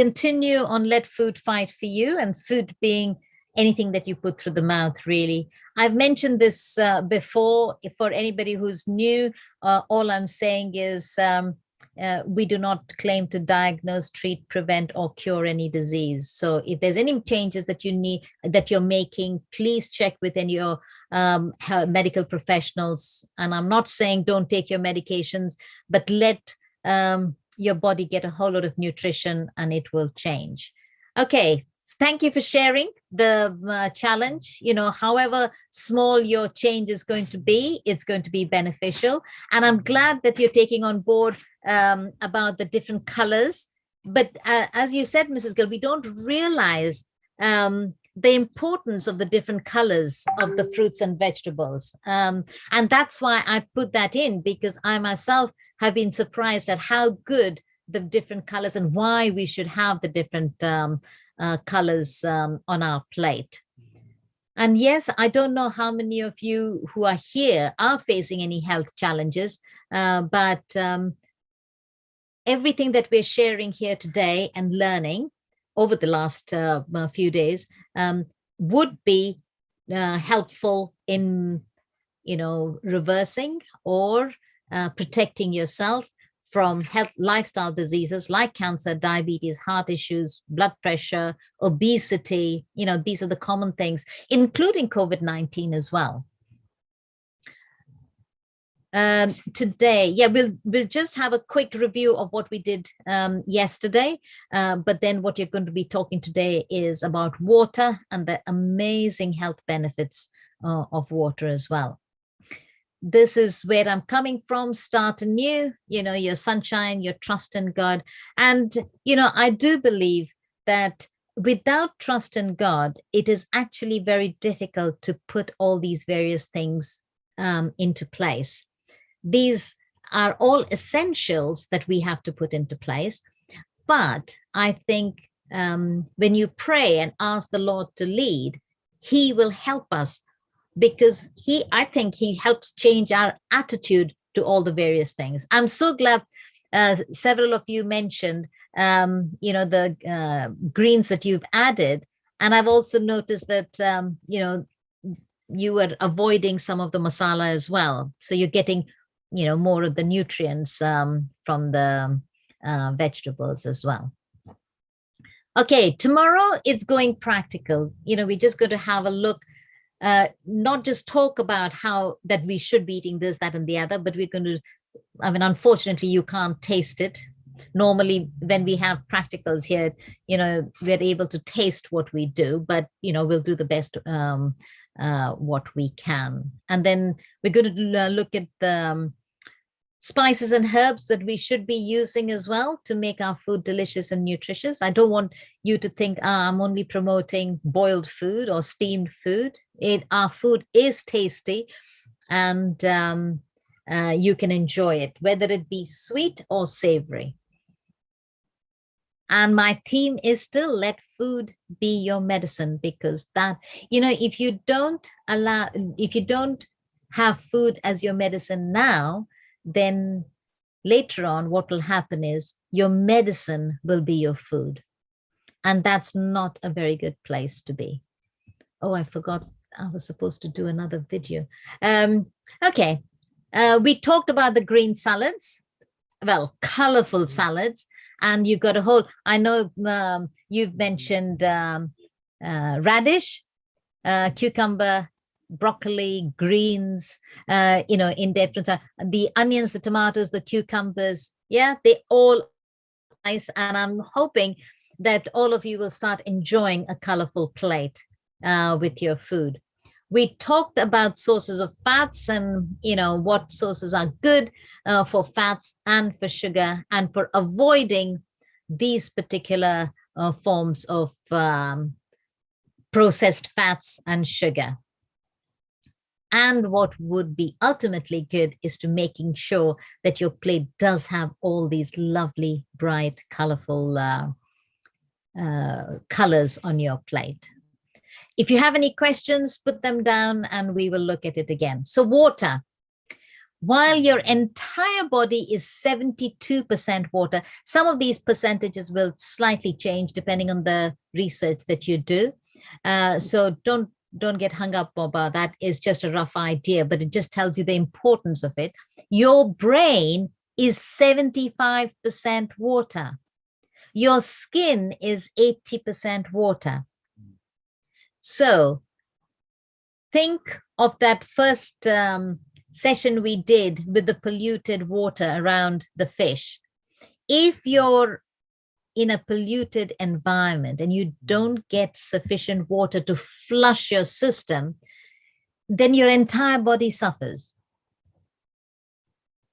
continue on let food fight for you, and food being anything that you put through the mouth, really. I've mentioned this before. For anybody who's new, all I'm saying is we do not claim to diagnose, treat, prevent, or cure any disease. So if there's any changes that you need, that you're making, please check with any of your medical professionals. And I'm not saying don't take your medications, but let your body get a whole lot of nutrition and it will change. Okay. Thank you for sharing the challenge. However small your change is going to be, it's going to be beneficial. And I'm glad that you're taking on board about the different colors. But as you said, Mrs. Gill, we don't realize the importance of the different colors of the fruits and vegetables. And that's why I put that in, because I myself have been surprised at how good the different colors and why we should have the different colors on our plate. And yes, I don't know how many of you who are here are facing any health challenges, but everything that we're sharing here today and learning over the last few days would be helpful in, reversing or protecting yourself from health lifestyle diseases like cancer, diabetes, heart issues, blood pressure, obesity. These are the common things, including COVID-19 as well. Today, we'll just have a quick review of what we did yesterday, but then what you're going to be talking today is about water and the amazing health benefits of water as well. This is where I'm coming from, start anew, your sunshine, your trust in God. And, I do believe that without trust in God, it is actually very difficult to put all these various things into place. These are all essentials that we have to put into place. But I think when you pray and ask the Lord to lead, He will help us, because I think He helps change our attitude to all the various things. I'm so glad several of you mentioned, the greens that you've added. And I've also noticed that, you were avoiding some of the masala as well. So you're getting, more of the nutrients from the vegetables as well. Okay, tomorrow it's going practical. We're just going to have a look, not just talk about how that we should be eating this, that, and the other, but we're going to, unfortunately, you can't taste it. Normally, when we have practicals here, we're able to taste what we do, but, we'll do the best what we can. And then we're going to look at the spices and herbs that we should be using as well to make our food delicious and nutritious. I don't want you to think I'm only promoting boiled food or steamed food. Our food is tasty, and you can enjoy it, whether it be sweet or savory. And my theme is still let food be your medicine, because that, if you don't have food as your medicine now, then later on what will happen is your medicine will be your food. And that's not a very good place to be. Oh, I forgot I was supposed to do another video. Okay. We talked about the green salads, colorful salads, and you've got a whole, I know you've mentioned radish, cucumber, broccoli, greens, in different, the onions, the tomatoes, the cucumbers. Yeah, they all nice. And I'm hoping that all of you will start enjoying a colorful plate with your food. We talked about sources of fats and, what sources are good for fats and for sugar, and for avoiding these particular forms of processed fats and sugar. And what would be ultimately good is to making sure that your plate does have all these lovely, bright, colorful colors on your plate. If you have any questions, put them down and we will look at it again. So water. while your entire body is 72% water. Some of these percentages will slightly change depending on the research that you do. So don't get hung up about that. It's just a rough idea, but it just tells you the importance of it. Your brain is 75% water. Your skin is 80% water. So think of that first session we did with the polluted water around the fish. If you're in a polluted environment and you don't get sufficient water to flush your system, then your entire body suffers.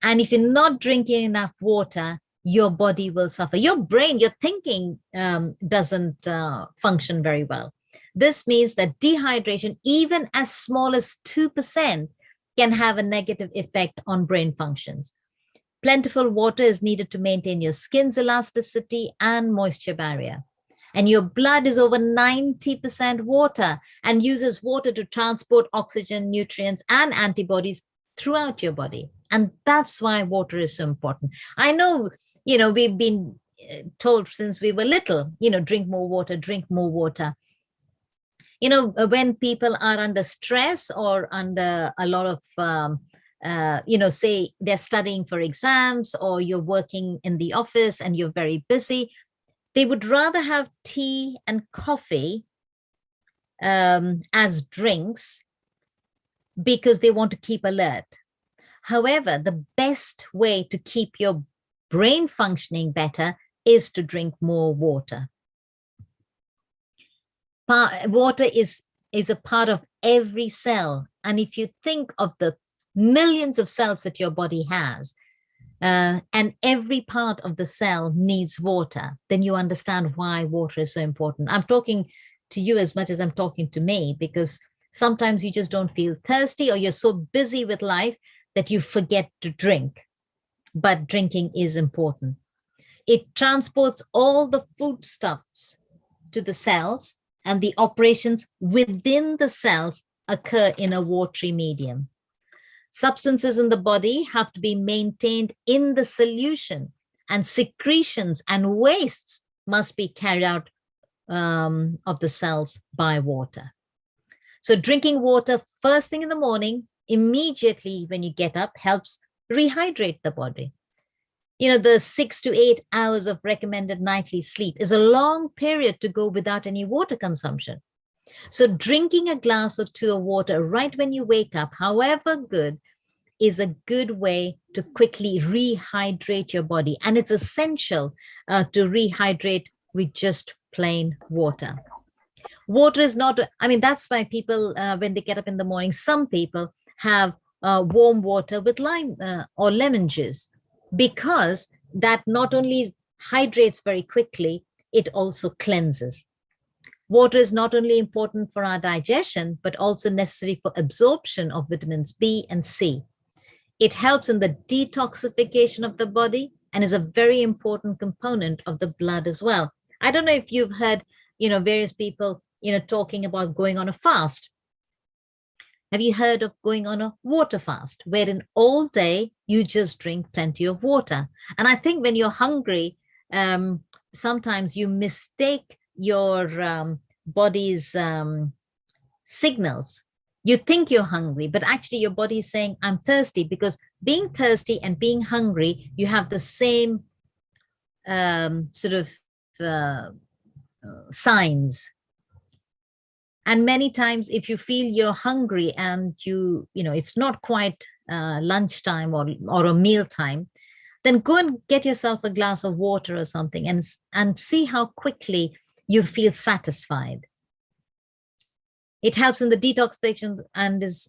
And if you're not drinking enough water, your body will suffer. Your brain, your thinking doesn't function very well. This means that dehydration, even as small as 2%, can have a negative effect on brain functions. Plentiful water is needed to maintain your skin's elasticity and moisture barrier. And your blood is over 90% water and uses water to transport oxygen, nutrients, and antibodies throughout your body. And that's why water is so important. I know, we've been told since we were little, drink more water, drink more water. When people are under stress or under a lot of, say they're studying for exams or you're working in the office and you're very busy, they would rather have tea and coffee as drinks because they want to keep alert. However, the best way to keep your brain functioning better is to drink more water. Water is a part of every cell. And if you think of the millions of cells that your body has, and every part of the cell needs water, then you understand why water is so important. I'm talking to you as much as I'm talking to me, because sometimes you just don't feel thirsty or you're so busy with life that you forget to drink. But drinking is important. It transports all the foodstuffs to the cells, and the operations within the cells occur in a watery medium. Substances in the body have to be maintained in the solution, and secretions and wastes must be carried out of the cells by water. So drinking water first thing in the morning, immediately when you get up, helps rehydrate the body. The 6 to 8 hours of recommended nightly sleep is a long period to go without any water consumption. So drinking a glass or two of water right when you wake up, however good, is a good way to quickly rehydrate your body. And it's essential to rehydrate with just plain water. Water is not, that's why people, when they get up in the morning, some people have warm water with lime or lemon juice, because that not only hydrates very quickly, it also cleanses. Water is not only important for our digestion, but also necessary for absorption of vitamins B and C. It helps in the detoxification of the body and is a very important component of the blood as well. I don't know if you've heard, various people, talking about going on a fast. Have you heard of going on a water fast, wherein all day you just drink plenty of water? And I think when you're hungry, sometimes you mistake your body's signals. You think you're hungry, but actually your body is saying, I'm thirsty, because being thirsty and being hungry, you have the same signs. And many times if you feel you're hungry and it's not quite lunchtime or a meal time, then go and get yourself a glass of water or something and see how quickly you feel satisfied. It helps in the detoxification and is,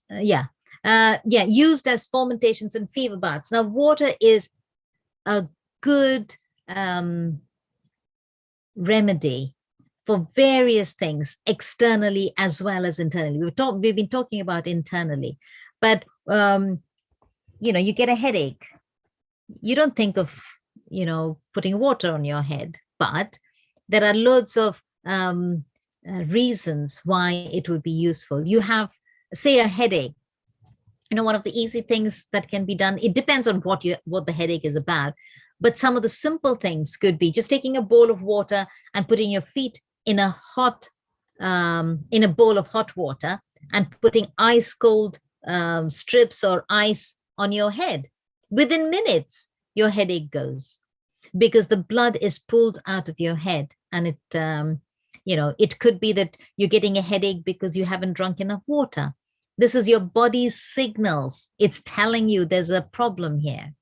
used as fomentations and fever baths. Now, water is a good remedy for various things, externally as well as internally. We've been talking about internally, but you get a headache. You don't think of putting water on your head, but there are loads of reasons why it would be useful. You have, say, a headache. One of the easy things that can be done, it depends on what the headache is about, but some of the simple things could be just taking a bowl of water and putting your feet in a bowl of hot water and putting ice cold strips or ice on your head. Within minutes, your headache goes, because the blood is pulled out of your head. And it could be that you're getting a headache because you haven't drunk enough water. This is your body's signals. It's telling you there's a problem here.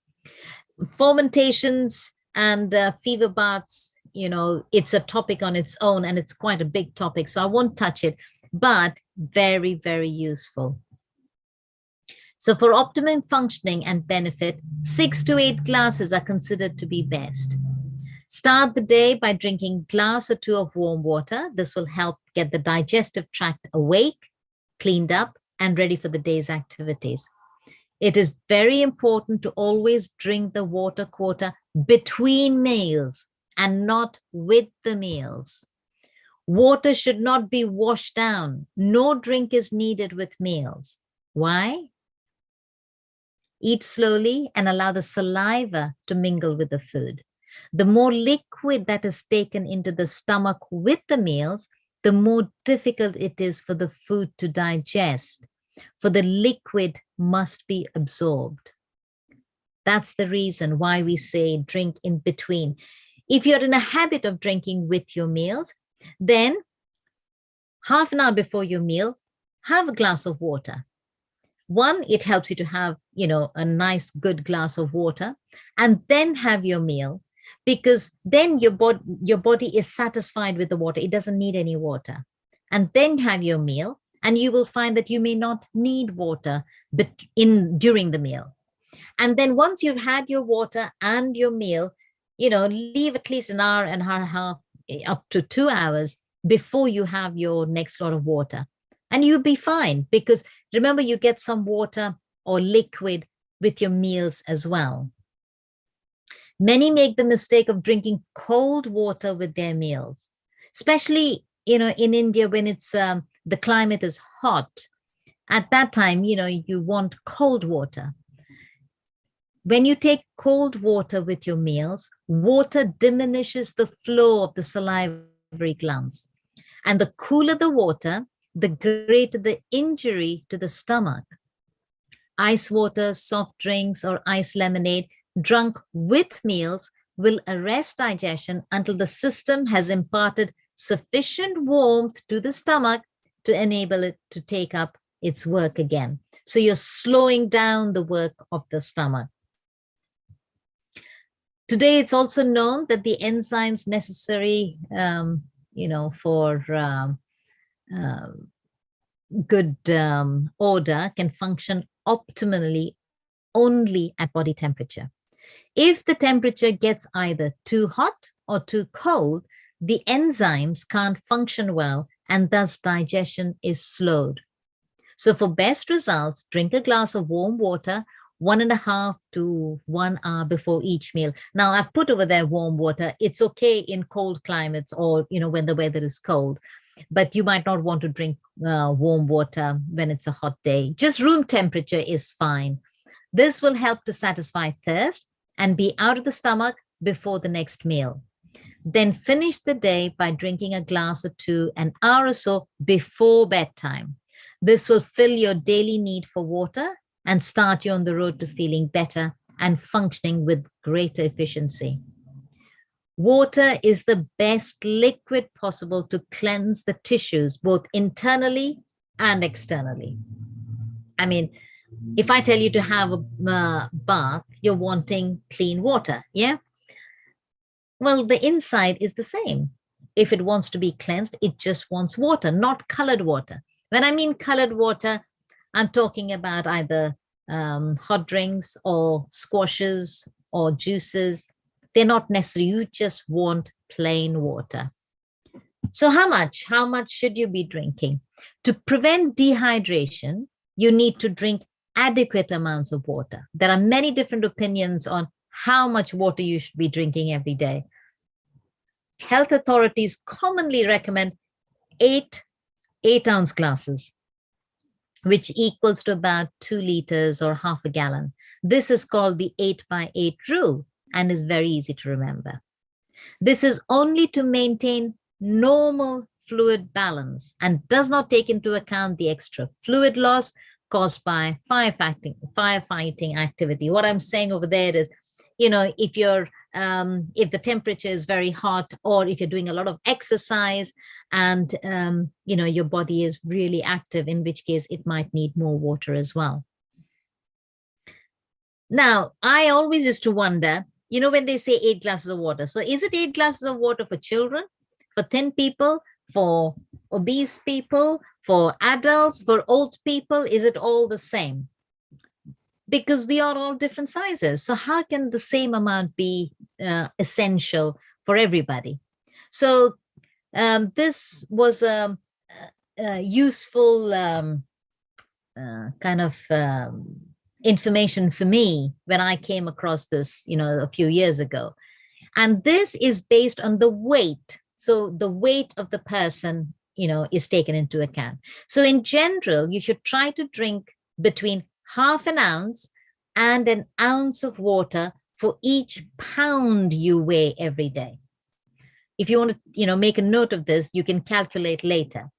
Fomentations and fever baths, it's a topic on its own, and it's quite a big topic, so I won't touch it, but very, very useful. So for optimum functioning and benefit, 6 to 8 glasses are considered to be best. Start the day by drinking a glass or two of warm water. This will help get the digestive tract awake, cleaned up, and ready for the day's activities. It is very important to always drink the water quota between meals and not with the meals. Water should not be washed down. No drink is needed with meals. Why? Eat slowly and allow the saliva to mingle with the food. The more liquid that is taken into the stomach with the meals, the more difficult it is for the food to digest, for the liquid must be absorbed. That's the reason why we say drink in between. If you're in a habit of drinking with your meals, then half an hour before your meal, have a glass of water. One, it helps you to have, a nice, good glass of water, and then have your meal, because then your body is satisfied with the water. It doesn't need any water. And then have your meal, and you will find that you may not need water during the meal. And then once you've had your water and your meal, leave at least an hour and a half, up to 2 hours before you have your next lot of water. And you'll be fine, because remember, you get some water or liquid with your meals as well. Many make the mistake of drinking cold water with their meals, especially, in India, when it's the climate is hot. At that time, you want cold water. When you take cold water with your meals, water diminishes the flow of the salivary glands. And the cooler the water, the greater the injury to the stomach. Ice water, soft drinks, or ice lemonade drunk with meals will arrest digestion until the system has imparted sufficient warmth to the stomach to enable it to take up its work again. So you're slowing down the work of the stomach. Today, it's also known that the enzymes necessary, for good order can function optimally only at body temperature. If the temperature gets either too hot or too cold, the enzymes can't function well, and thus digestion is slowed. So for best results, drink a glass of warm water 1.5 to 1 hour before each meal. Now, I've put over there warm water. It's okay in cold climates, or, when the weather is cold, but you might not want to drink warm water when it's a hot day. Just room temperature is fine. This will help to satisfy thirst and be out of the stomach before the next meal. Then finish the day by drinking a glass or two an hour or so before bedtime. This will fill your daily need for water and start you on the road to feeling better and functioning with greater efficiency. Water is the best liquid possible to cleanse the tissues, both internally and externally. I mean, if I tell you to have a bath, you're wanting clean water, yeah? Well, the inside is the same. If it wants to be cleansed, it just wants water, not colored water. When I mean colored water, I'm talking about either hot drinks or squashes or juices. They're not necessary. You just want plain water. So how much should you be drinking? To prevent dehydration, you need to drink adequate amounts of water. There are many different opinions on how much water you should be drinking every day. Health authorities commonly recommend 8 8-ounce glasses which equals to about 2 liters or half a gallon. This is called the 8x8 rule and is very easy to remember. This is only to maintain normal fluid balance and does not take into account the extra fluid loss caused by firefighting activity. What I'm saying over there is, if the temperature is very hot, or if you're doing a lot of exercise and your body is really active, in which case it might need more water as well. Now, I always used to wonder, when they say 8 glasses of water, so is it 8 glasses of water for children, for thin people, for obese people, for adults, for old people? Is it all the same? Because we are all different sizes. So how can the same amount be essential for everybody? So this was a useful kind of information for me when I came across this, a few years ago. And this is based on the weight. So the weight of the person, is taken into account. So in general, you should try to drink between half an ounce and an ounce of water for each pound you weigh every day. If you want to, make a note of this, you can calculate later.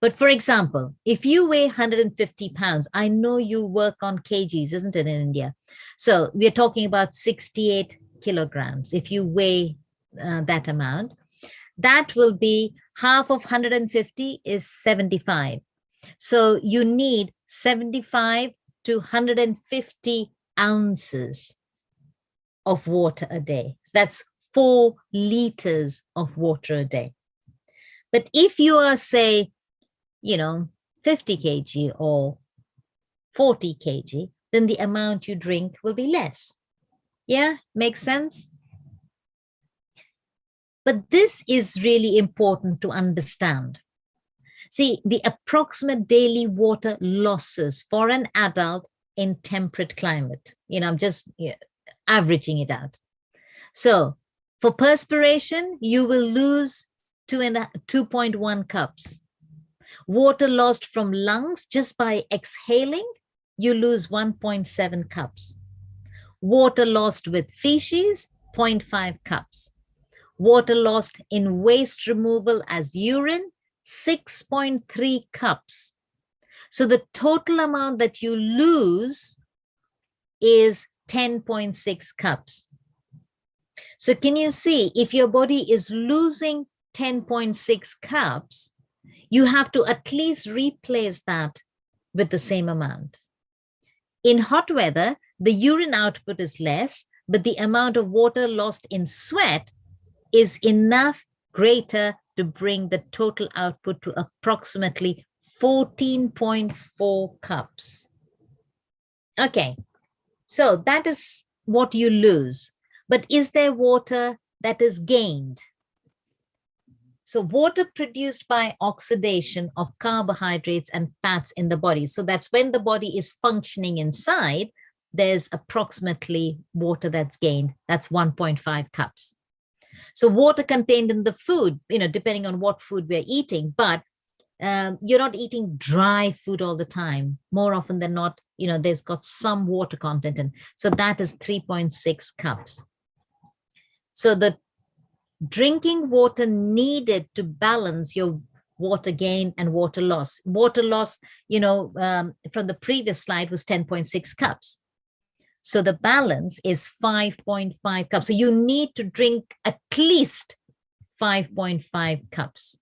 But for example, if you weigh 150 pounds, I know you work on kgs, isn't it, in India? So we're talking about 68 kilograms. If you weigh that amount, that will be half of 150 is 75. So you need 75 to 150 ounces of water a day. That's 4 liters of water a day. But if you are, say, 50 kg or 40 kg, then the amount you drink will be less. Yeah, makes sense? But this is really important to understand. See, the approximate daily water losses for an adult in temperate climate, I'm just averaging it out. So for perspiration, you will lose 2.1 cups. Water lost from lungs just by exhaling, you lose 1.7 cups. Water lost with feces, 0.5 cups. Water lost in waste removal as urine, 6.3 cups. So the total amount that you lose is 10.6 cups. So can you see, if your body is losing 10.6 cups, you have to at least replace that with the same amount. In hot weather, the urine output is less, but the amount of water lost in sweat is enough greater to bring the total output to approximately 14.4 cups. Okay, so that is what you lose. But is there water that is gained? So water produced by oxidation of carbohydrates and fats in the body. So that's when the body is functioning inside, there's approximately water that's gained. That's 1.5 cups. So water contained in the food, depending on what food we're eating, but you're not eating dry food all the time. More often than not, there's got some water content in. So that is 3.6 cups. So the drinking water needed to balance your water gain and water loss. Water loss, from the previous slide was 10.6 cups. So the balance is 5.5 cups. So you need to drink at least 5.5 cups.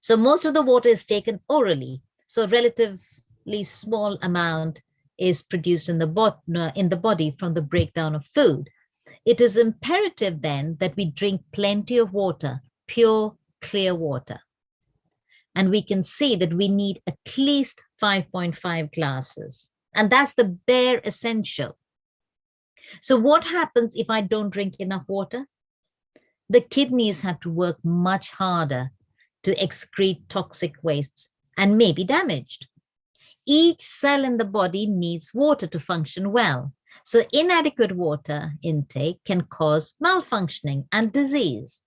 So most of the water is taken orally. So relatively small amount is produced in the body from the breakdown of food. It is imperative then that we drink plenty of water, pure, clear water. And we can see that we need at least 5.5 glasses. And that's the bare essential. So what happens if I don't drink enough water? The kidneys have to work much harder to excrete toxic wastes and may be damaged. Each cell in the body needs water to function well. So inadequate water intake can cause malfunctioning and disease.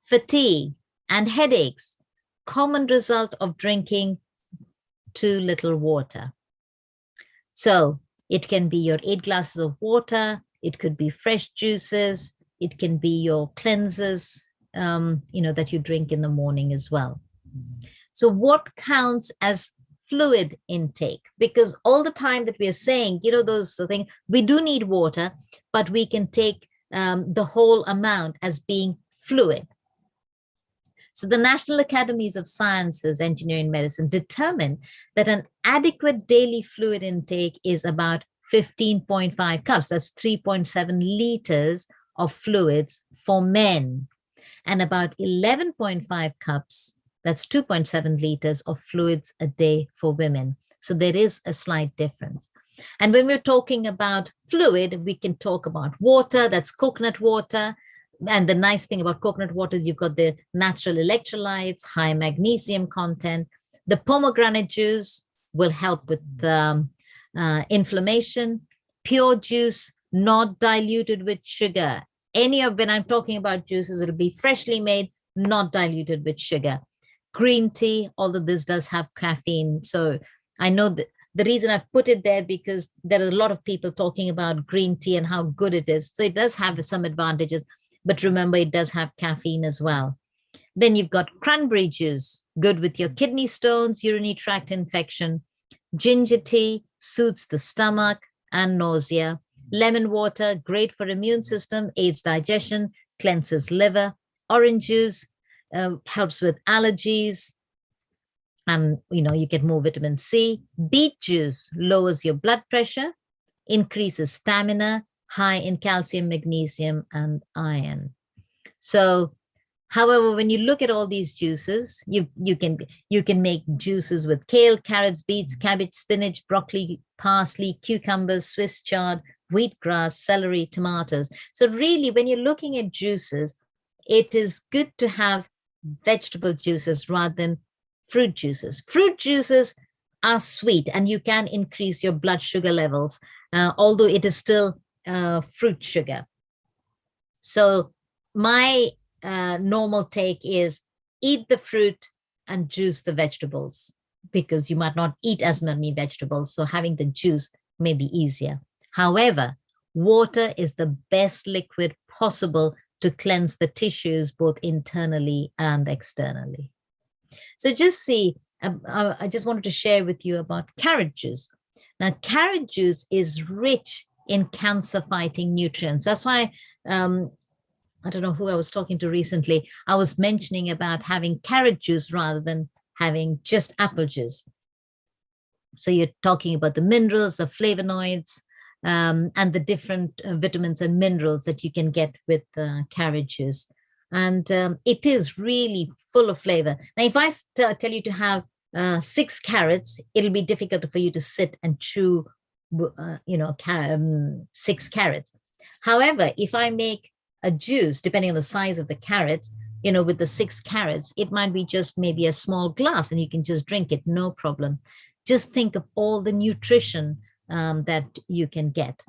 Fatigue and headaches, common result of drinking too little water. So it can be your 8 glasses of water. It could be fresh juices. It can be your cleansers, that you drink in the morning as well. So what counts as fluid intake? Because all the time that we are saying, those things, we do need water, but we can take the whole amount as being fluid. So the National Academies of Sciences, Engineering, Medicine determined that an adequate daily fluid intake is about 15.5 cups. That's 3.7 liters of fluids for men, and about 11.5 cups, that's 2.7 liters of fluids a day for women. So there is a slight difference. And when we're talking about fluid, we can talk about water, that's coconut water. And the nice thing about coconut water is you've got the natural electrolytes, high magnesium content. The pomegranate juice will help with inflammation. Pure juice, not diluted with sugar. When I'm talking about juices, it'll be freshly made, not diluted with sugar. Green tea, although this does have caffeine. So I know that the reason I've put it there because there are a lot of people talking about green tea and how good it is. So it does have some advantages, but remember it does have caffeine as well. Then you've got cranberry juice, good with your kidney stones, urinary tract infection. Ginger tea soothes the stomach and nausea. Lemon water, great for immune system, aids digestion, cleanses liver. Orange juice helps with allergies, and you get more vitamin C. Beet juice lowers your blood pressure, increases stamina, high in calcium, magnesium, and iron. So, however, when you look at all these juices, you can make juices with kale, carrots, beets, cabbage, spinach, broccoli, parsley, cucumbers, Swiss chard, wheatgrass, celery, tomatoes. So really, when you're looking at juices, it is good to have vegetable juices rather than fruit juices. Fruit juices are sweet and you can increase your blood sugar levels, although it is still fruit sugar. So my normal take is eat the fruit and juice the vegetables, because you might not eat as many vegetables. So having the juice may be easier. However, water is the best liquid possible to cleanse the tissues, both internally and externally. So just see, I just wanted to share with you about carrot juice. Now, carrot juice is rich in cancer-fighting nutrients. That's why, I don't know who I was talking to recently, I was mentioning about having carrot juice rather than having just apple juice. So you're talking about the minerals, the flavonoids, and the different vitamins and minerals that you can get with carrot juice. And it is really full of flavor. Now, if I tell you to have 6 carrots, it'll be difficult for you to sit and chew, 6 carrots. However, if I make a juice, depending on the size of the carrots, with the 6 carrots, it might be just maybe a small glass and you can just drink it, no problem. Just think of all the nutrition that you can get.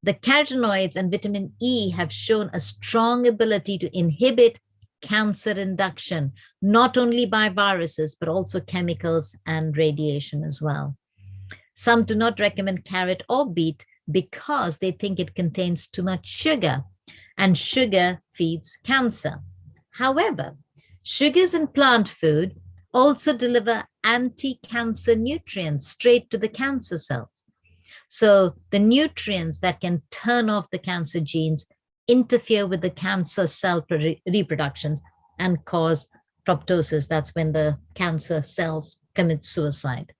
The carotenoids and vitamin E have shown a strong ability to inhibit cancer induction, not only by viruses, but also chemicals and radiation as well. Some do not recommend carrot or beet because they think it contains too much sugar, and sugar feeds cancer. However, sugars in plant food also deliver anti-cancer nutrients straight to the cancer cells. So the nutrients that can turn off the cancer genes interfere with the cancer cell reproduction and cause proptosis. That's when the cancer cells commit suicide.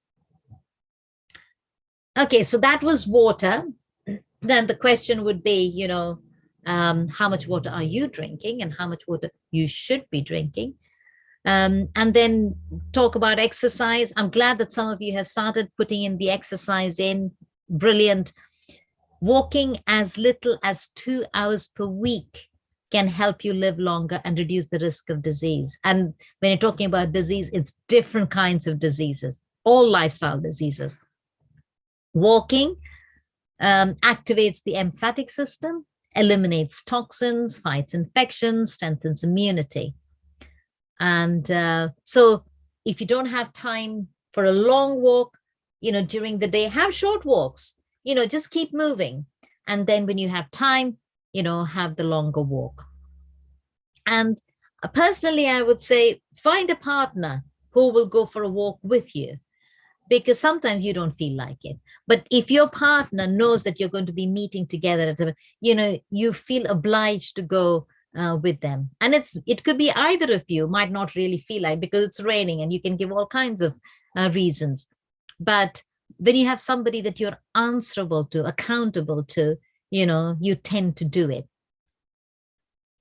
Okay, so that was water. Then the question would be, how much water are you drinking and how much water you should be drinking? And then talk about exercise. I'm glad that some of you have started putting in the exercise in. Brilliant. Walking as little as 2 hours per week can help you live longer and reduce the risk of disease. And when you're talking about disease, it's different kinds of diseases, all lifestyle diseases. Walking activates the lymphatic system, eliminates toxins, fights infections, strengthens immunity. And so if you don't have time for a long walk, during the day. Have short walks, just keep moving. And then when you have time, have the longer walk. And personally, I would say find a partner who will go for a walk with you, because sometimes you don't feel like it. But if your partner knows that you're going to be meeting together, you feel obliged to go with them. And it could be either of you might not really feel like, because it's raining, and you can give all kinds of reasons. But when you have somebody that you're answerable to, accountable to, you tend to do it.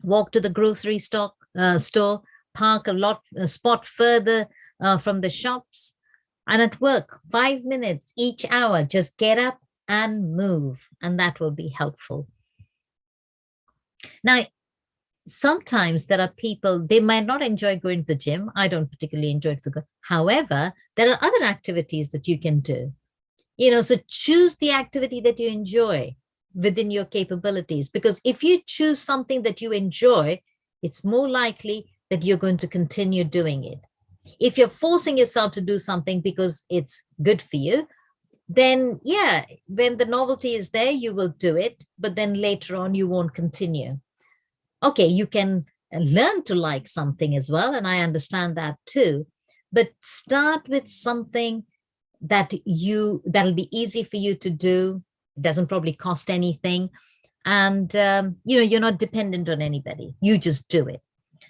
Walk to the grocery store, park a spot further from the shops. And at work, 5 minutes each hour, just get up and move, and that will be helpful. Now, sometimes there are people, they might not enjoy going to the gym. I don't particularly enjoy the gym. However, there are other activities that you can do. So choose the activity that you enjoy within your capabilities, because if you choose something that you enjoy, it's more likely that you're going to continue doing it. If you're forcing yourself to do something because it's good for you, then yeah, when the novelty is there, you will do it, but then later on you won't continue. Okay, you can learn to like something as well, and I understand that too, but start with something that'll be easy for you to do. It doesn't probably cost anything, and you're not dependent on anybody. You just do it.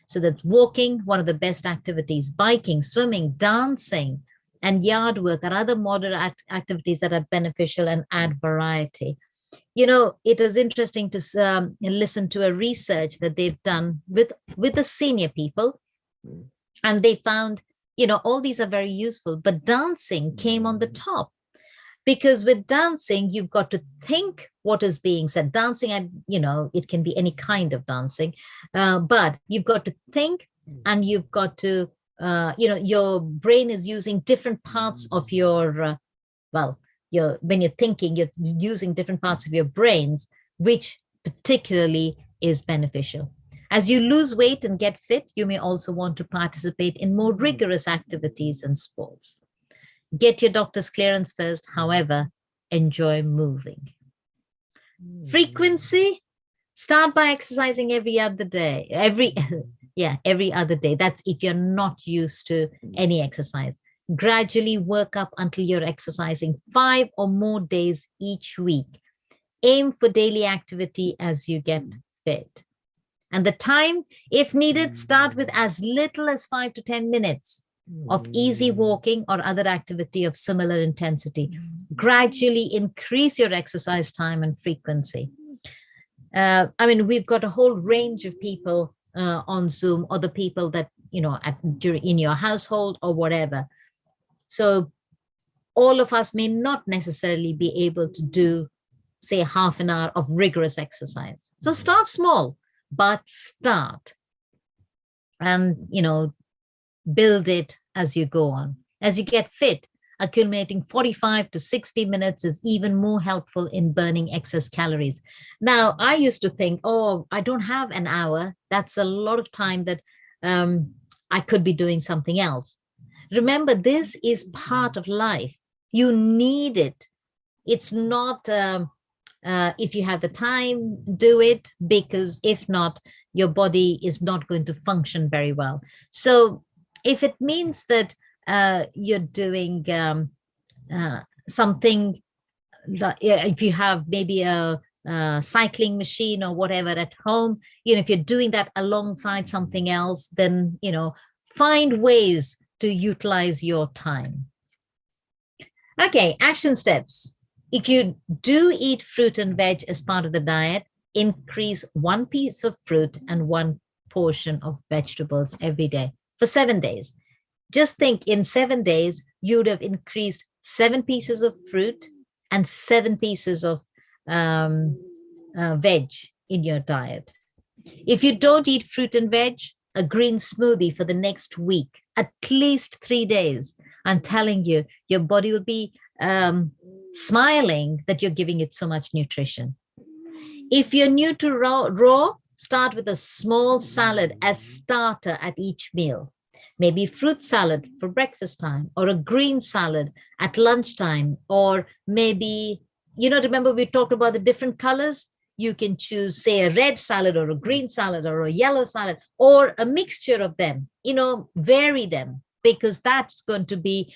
So that walking, one of the best activities, biking, swimming, dancing, and yard work are other moderate activities that are beneficial and add variety. It is interesting to listen to a research that they've done with the senior people, and they found, all these are very useful, but dancing came on the top. Because with dancing, you've got to think what is being said. Dancing, and it can be any kind of dancing, but you've got to think, and you've got to, your brain is using different parts of your, when you're thinking, you're using different parts of your brains, which particularly is beneficial. As you lose weight and get fit, you may also want to participate in more rigorous activities and sports. Get your doctor's clearance first. However, enjoy moving. Frequency, start by exercising every other day. Every other day. That's if you're not used to any exercise. Gradually work up until you're exercising 5 or more days each week. Aim for daily activity as you get fit. And the time, if needed, start with as little as 5 to 10 minutes of easy walking or other activity of similar intensity. Gradually increase your exercise time and frequency. We've got a whole range of people on Zoom, or the people that, in your household or whatever. So all of us may not necessarily be able to do, say, half an hour of rigorous exercise. So start small, but start. And, build it as you go on. As you get fit, accumulating 45 to 60 minutes is even more helpful in burning excess calories. Now, I used to think, I don't have an hour. That's a lot of time that I could be doing something else. Remember, this is part of life. You need it. It's not, if you have the time, do it, because if not, your body is not going to function very well. So if it means that you're doing something, if you have maybe a cycling machine or whatever at home, if you're doing that alongside something else, then, find ways to utilize your time. Okay, action steps. If you do eat fruit and veg as part of the diet, increase 1 piece of fruit and 1 portion of vegetables every day for 7 days. Just think, in 7 days, you would have increased 7 pieces of fruit and 7 pieces of veg in your diet. If you don't eat fruit and veg, a green smoothie for the next week, at least 3 days. I'm telling you, your body will be smiling that you're giving it so much nutrition. If you're new to raw, start with a small salad as starter at each meal. maybe fruit salad for breakfast time, or a green salad at lunchtime, or maybe, remember we talked about the different colors? You can choose, say, a red salad or a green salad or a yellow salad or a mixture of them, vary them, because that's going to be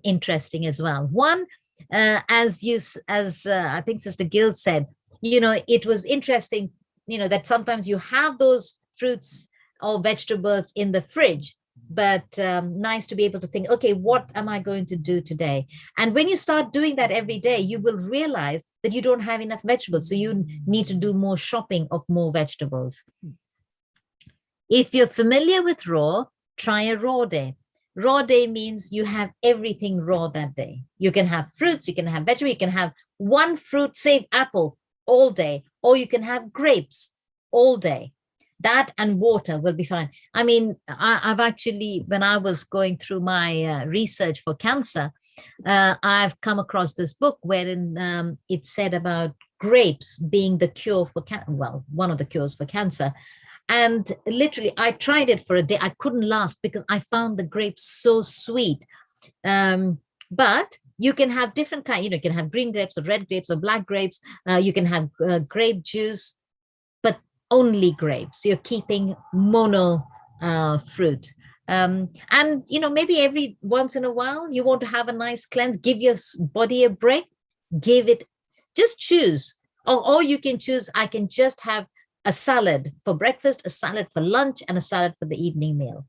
interesting as well. One, as I think Sister Gill said, it was interesting, that sometimes you have those fruits or vegetables in the fridge, but nice to be able to think, okay, what am I going to do today? And when you start doing that every day, you will realize that you don't have enough vegetables. So you need to do more shopping of more vegetables. If you're familiar with raw, try a raw day. Raw day means you have everything raw that day. You can have fruits, you can have vegetables, you can have one fruit, say apple, all day, or you can have grapes all day. That and water will be fine. I mean, I've actually, when I was going through my research for cancer, I've come across this book wherein it said about grapes being the cure for one of the cures for cancer. And literally, I tried it for a day. I couldn't last because I found the grapes so sweet. But you can have different kinds. You can have green grapes or red grapes or black grapes. You can have grape juice, but only grapes. You're keeping mono fruit. And, maybe every once in a while, you want to have a nice cleanse. Give your body a break. Just choose. Or you can choose, I can just have a salad for breakfast, a salad for lunch, and a salad for the evening meal.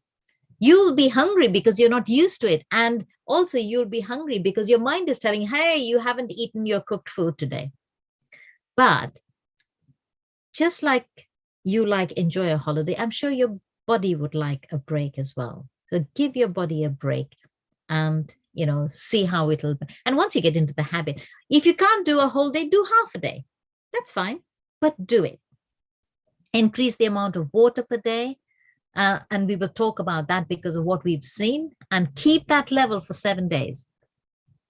You'll be hungry because you're not used to it. And also you'll be hungry because your mind is telling, hey, you haven't eaten your cooked food today. But just like you enjoy a holiday, I'm sure your body would like a break as well. So give your body a break and, see how it'll be. And once you get into the habit, if you can't do a whole day, do half a day. That's fine, but do it. Increase the amount of water per day. And we will talk about that because of what we've seen, and keep that level for 7 days.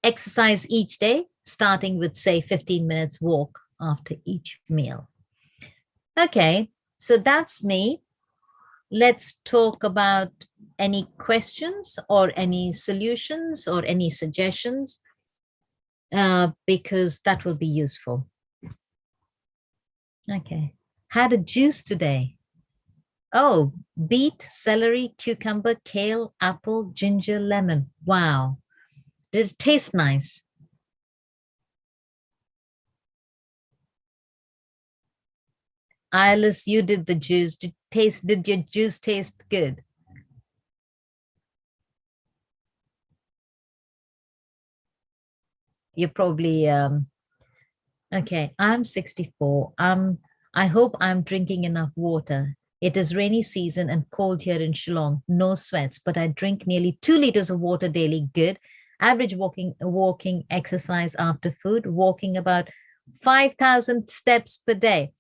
Exercise each day, starting with, say, 15 minutes walk after each meal. Okay, so that's me. Let's talk about any questions or any solutions or any suggestions, because that will be useful. Okay. Had a juice today. Oh, beet, celery, cucumber, kale, apple, ginger, lemon. Wow. Did it taste nice? Alice, you did the juice. Did your juice taste good? You're probably okay. I'm 64. I hope I'm drinking enough water. It is rainy season and cold here in Shillong. No sweats, but I drink nearly 2 liters of water daily. Good. Average walking exercise after food, walking about 5,000 steps per day.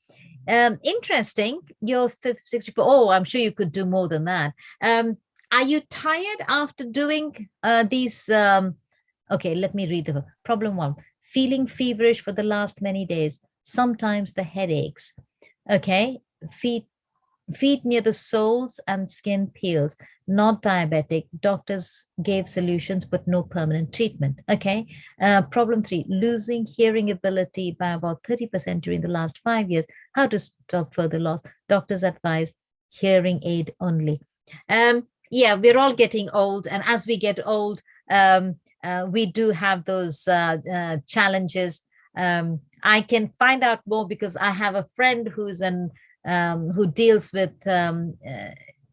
Interesting. You're 64. Oh, I'm sure you could do more than that. Are you tired after doing these? Okay, let me read the problem 1. Feeling feverish for the last many days. Sometimes the headaches. Okay, feet near the soles and skin peels. Not diabetic. Doctors gave solutions, but no permanent treatment. Okay, problem 3, losing hearing ability by about 30% during the last 5 years. How to stop further loss? Doctors advise hearing aid only. Yeah, we're all getting old, and as we get old, we do have those challenges. I can find out more because I have a friend who's who deals with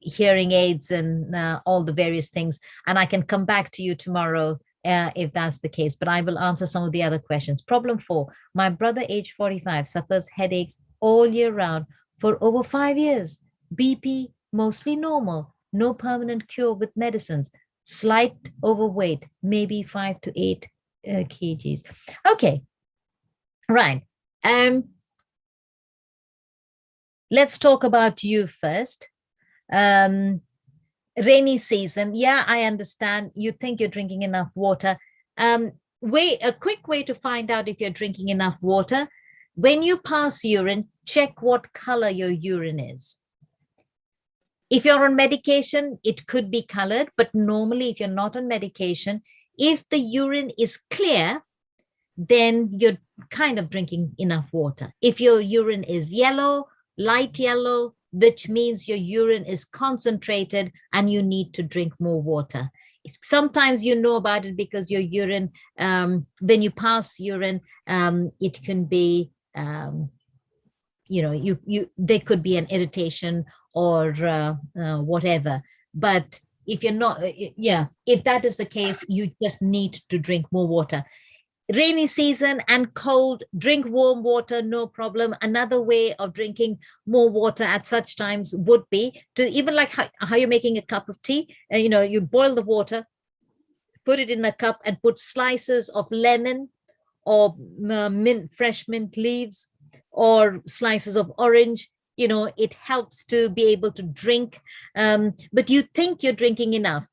hearing aids and all the various things, and I can come back to you tomorrow if that's the case, but I will answer some of the other questions. Problem 4, my brother, age 45, suffers headaches all year round for over 5 years. BP mostly normal, no permanent cure with medicines, slight overweight, maybe 5 to 8 kgs. Okay, right. Let's talk about you first. Rainy season. Yeah, I understand. You think you're drinking enough water. A quick way to find out if you're drinking enough water: when you pass urine, check what color your urine is. If you're on medication, it could be colored, but normally if you're not on medication, if the urine is clear, then you're kind of drinking enough water. If your urine is yellow, light yellow, which means your urine is concentrated and you need to drink more water. Sometimes you know about it because your urine, when you pass urine, it can be, there could be an irritation or whatever. But if you're not, if that is the case, you just need to drink more water. Rainy season and cold, drink warm water, no problem. Another way of drinking more water at such times would be to, even like how you're making a cup of tea, you boil the water, put it in a cup and put slices of lemon or fresh mint leaves or slices of orange. It helps to be able to drink, but you think you're drinking enough.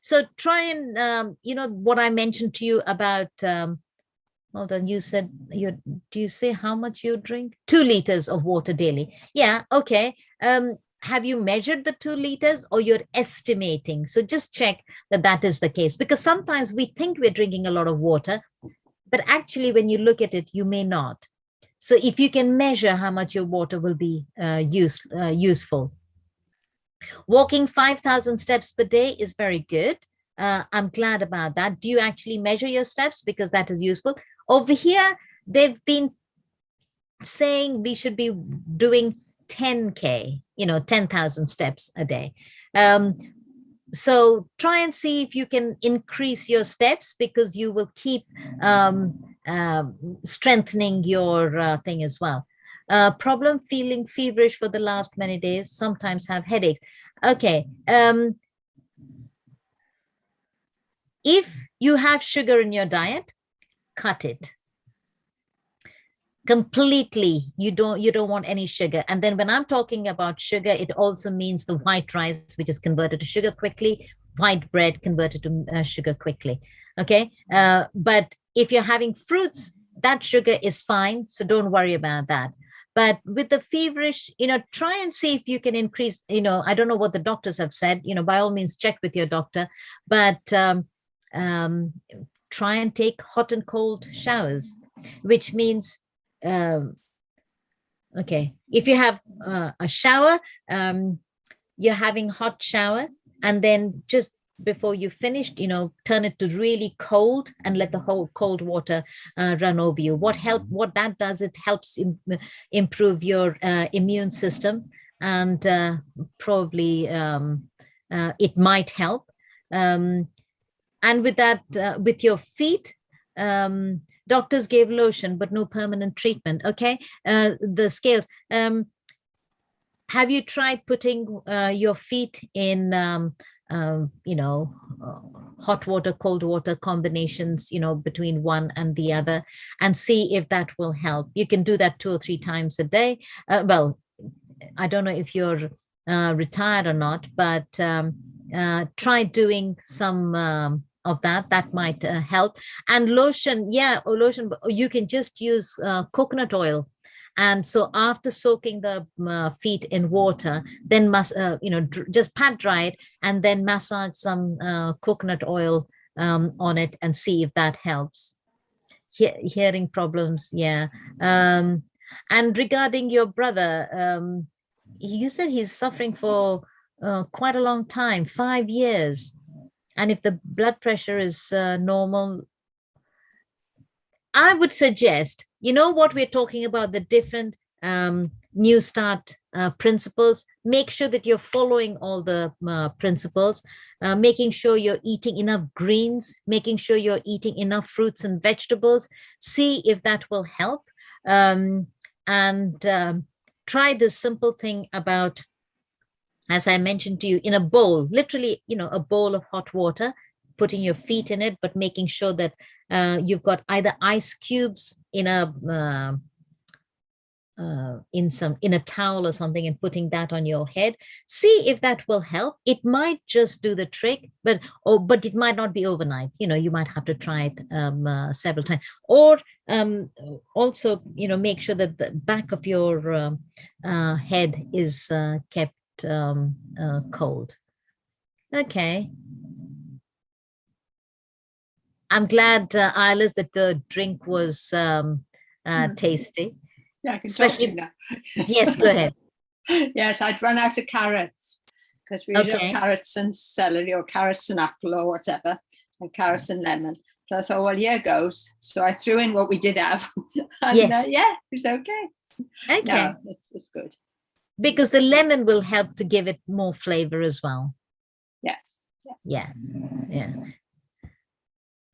So try and, what I mentioned to you about, hold on, you said, do you say how much you drink? 2 liters of water daily. Yeah, okay. Have you measured the 2 liters or you're estimating? So just check that that is the case, because sometimes we think we're drinking a lot of water, but actually when you look at it, you may not. So if you can measure how much your water will be useful. Walking 5,000 steps per day is very good. I'm glad about that. Do you actually measure your steps? Because that is useful. Over here, they've been saying we should be doing 10K, 10,000 steps a day. So try and see if you can increase your steps, because you will keep strengthening your thing as well. Problem feeling feverish for the last many days, sometimes have headaches. Okay. If you have sugar in your diet, cut it completely. You don't want any sugar. And then when I'm talking about sugar, it also means the white rice, which is converted to sugar quickly, white bread converted to sugar quickly. Okay. But if you're having fruits, that sugar is fine. So don't worry about that. But with the feverish, try and see if you can increase, I don't know what the doctors have said, by all means, check with your doctor, but try and take hot and cold showers, which means, okay, if you have a shower, you're having hot shower, and then just before you finished, turn it to really cold and let the whole cold water run over you. What that does, it helps improve your immune system, and probably it might help. And with that, with your feet, doctors gave lotion, but no permanent treatment. Okay, the scales. Have you tried putting your feet in hot water, cold water combinations, between one and the other, and see if that will help? You can do that 2 or 3 times a day. Well, I don't know if you're retired or not, but try doing some of that might help. And lotion, lotion, you can just use coconut oil. And so after soaking the feet in water, then just pat dry it and then massage some coconut oil on it and see if that helps. Hearing problems, yeah. And regarding your brother, you said he's suffering for quite a long time, 5 years. And if the blood pressure is normal, I would suggest, what we're talking about, the different New Start principles. Make sure that you're following all the principles, making sure you're eating enough greens, making sure you're eating enough fruits and vegetables. See if that will help. And try this simple thing about, as I mentioned to you, in a bowl, literally, a bowl of hot water, putting your feet in it, but making sure that you've got either ice cubes in a towel or something, and putting that on your head. See if that will help. It might just do the trick, but it might not be overnight. You might have to try it several times. Or also, make sure that the back of your head is kept cold. Okay. I'm glad, Iris, that the drink was tasty. Yeah, I can Especially, talk to you now. Yes, go ahead. Yes, I'd run out of carrots because we have carrots and celery or carrots and apple or whatever, and carrots and lemon. So I thought, well, here goes. So I threw in what we did have. And Yes. yeah, it was okay. Okay. No, it's good. Because the lemon will help to give it more flavor as well. Yeah. Yeah. Yeah.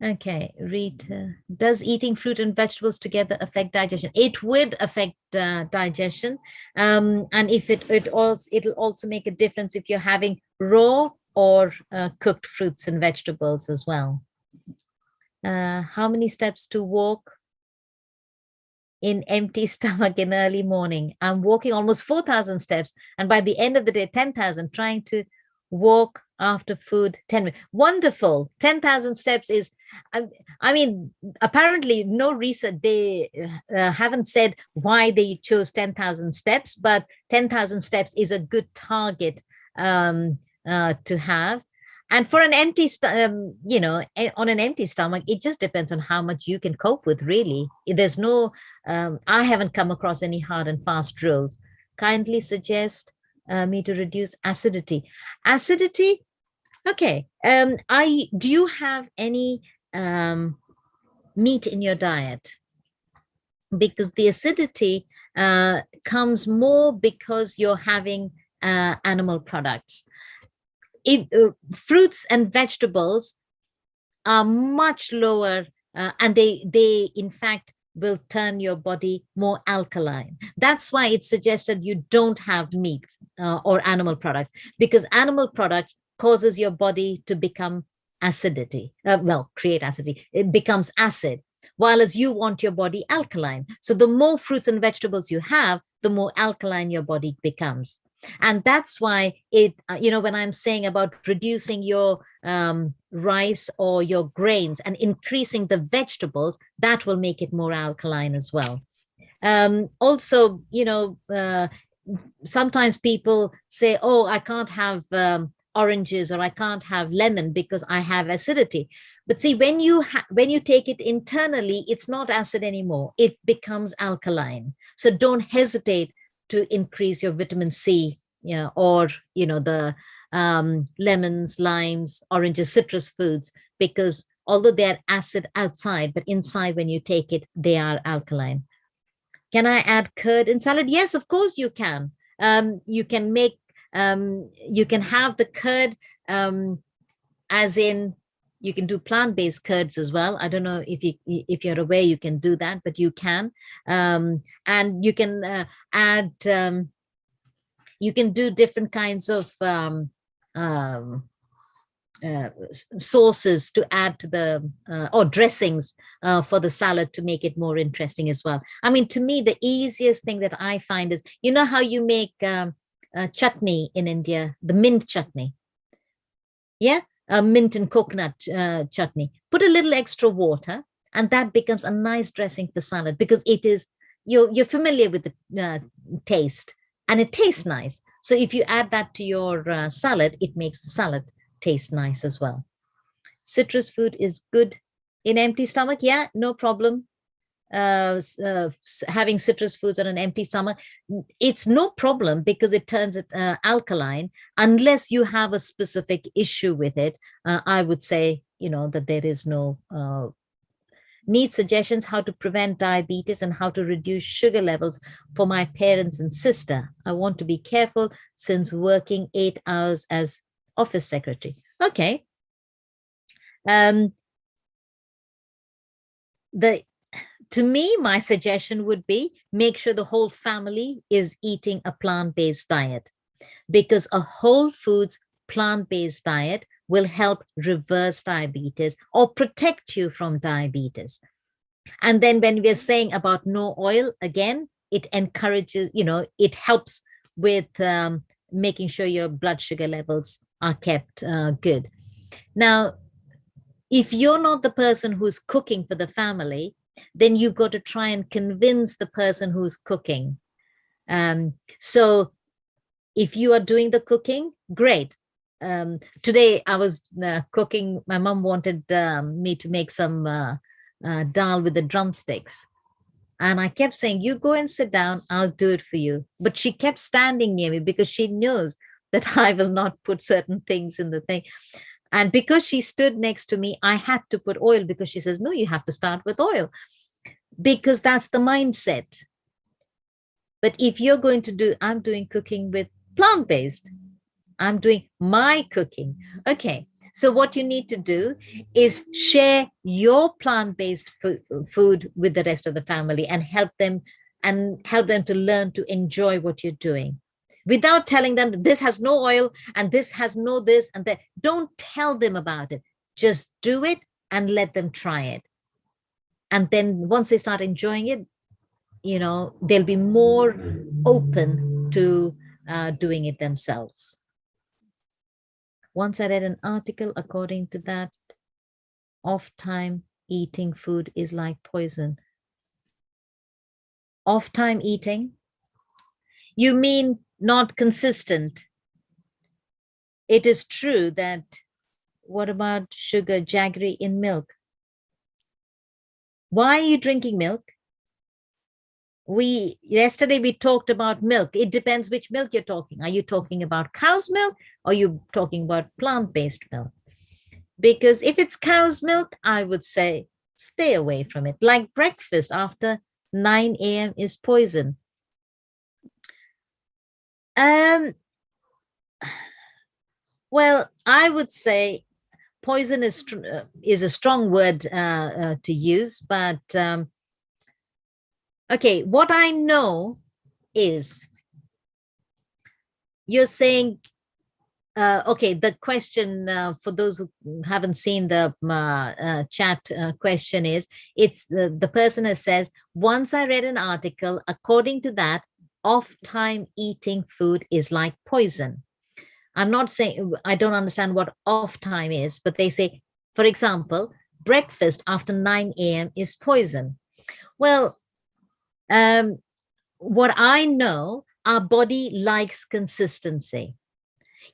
Okay, Rita, does eating fruit and vegetables together affect digestion? It would affect digestion, and if it'll also make a difference if you're having raw or cooked fruits and vegetables as well. How many steps to walk in empty stomach in early morning? I'm walking almost 4,000 steps, and by the end of the day, 10,000. Trying to walk after food 10 minutes. Wonderful. 10,000 steps is, I mean, apparently no research, they haven't said why they chose 10,000 steps, but 10,000 steps is a good target to have. And for an empty, on an empty stomach, it just depends on how much you can cope with, really. There's no, I haven't come across any hard and fast rules. Kindly suggest me to reduce acidity. Acidity, okay. Do you have any meat in your diet? Because the acidity comes more because you're having animal products. Fruits and vegetables are much lower, and they in fact will turn your body more alkaline. That's why it's suggested you don't have meat or animal products, because animal products causes your body to become acidity, create acidity. It becomes acid, while as you want your body alkaline. So the more fruits and vegetables you have, the more alkaline your body becomes. And that's why when I'm saying about reducing your rice or your grains and increasing the vegetables, that will make it more alkaline as well. Also, sometimes people say, oh, I can't have oranges or I can't have lemon because I have acidity. But see, when you take it internally, it's not acid anymore. It becomes alkaline. So don't hesitate to increase your vitamin C, or the lemons, limes, oranges, citrus foods, because although they're acid outside, but inside when you take it, they are alkaline. Can I add curd in salad? Yes, of course you can. You can make, you can have the curd, as in you can do plant-based curds as well. I don't know if you're aware you can do that, but you can. And you can add, you can do different kinds of sauces to add to the, or dressings for the salad to make it more interesting as well. I mean, to me, the easiest thing that I find is, you know how you make chutney in India, the mint chutney? Yeah, mint and coconut chutney. Put a little extra water, and that becomes a nice dressing for salad, because it is, you're familiar with the taste, and it tastes nice. So if you add that to your salad, it makes the salad taste nice as well. Citrus fruit is good in empty stomach. Yeah, no problem. Having citrus foods on an empty stomach, it's no problem, because it turns it alkaline, unless you have a specific issue with it. I would say, that there is no need suggestions how to prevent diabetes and how to reduce sugar levels for my parents and sister. I want to be careful since working 8 hours as office secretary. Okay. To me, my suggestion would be make sure the whole family is eating a plant-based diet, because a whole foods plant-based diet will help reverse diabetes or protect you from diabetes. And then when we're saying about no oil, again, it encourages, it helps with making sure your blood sugar levels are kept good. Now, if you're not the person who's cooking for the family, then you've got to try and convince the person who's cooking. So if you are doing the cooking, great. Today I was cooking. My mom wanted me to make some dal with the drumsticks. And I kept saying, you go and sit down, I'll do it for you. But she kept standing near me because she knows that I will not put certain things in the thing. And because she stood next to me, I had to put oil because she says, no, you have to start with oil because that's the mindset. But if you're going to do, I'm doing cooking with plant-based, I'm doing my cooking. Okay. So what you need to do is share your plant-based food with the rest of the family and help them to learn to enjoy what you're doing without telling them that this has no oil and this has no this and that. Don't tell them about it. Just do it and let them try it. And then once they start enjoying it, they'll be more open to doing it themselves. Once I read an article, according to that, off-time eating food is like poison. Off-time eating? You mean not consistent? It is true that, what about sugar, jaggery in milk? Why are you drinking milk? Yesterday we talked about milk. It depends which milk you're talking. Are you talking about cow's milk or are you talking about plant-based milk? Because if it's cow's milk, I would say stay away from it. Like breakfast after 9 a.m. is poison. Well, I would say poison is a strong word to use, but okay, what I know is you're saying, okay, the question for those who haven't seen the chat question is, it's the person has says, once I read an article, according to that, off-time eating food is like poison. I'm not saying, I don't understand what off-time is, but they say, for example, breakfast after 9 a.m. is poison. Well, what I know, our body likes consistency.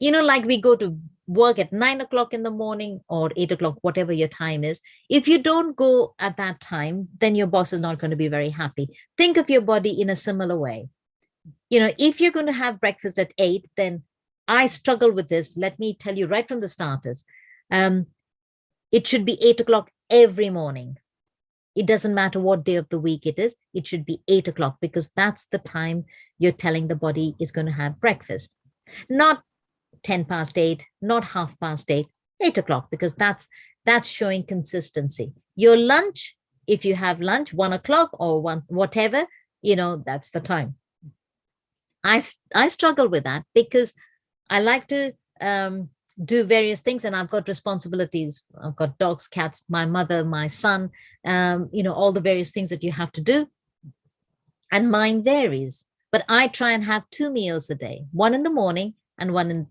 Like we go to work at 9 o'clock in the morning or 8 o'clock, whatever your time is. If you don't go at that time, then your boss is not going to be very happy. Think of your body in a similar way. If you're going to have breakfast at 8, then I struggle with this. Let me tell you right from the starters. It should be 8 o'clock every morning. It doesn't matter what day of the week it is. It should be 8 o'clock because that's the time you're telling the body is going to have breakfast. Not 10 past 8, not 8:30, 8 o'clock, because that's showing consistency. Your lunch, if you have lunch 1 o'clock or whatever, that's the time. I struggle with that because I like to do various things and I've got responsibilities. I've got dogs, cats, my mother, my son, all the various things that you have to do. And mine varies, but I try and have 2 meals a day, one in the morning and one in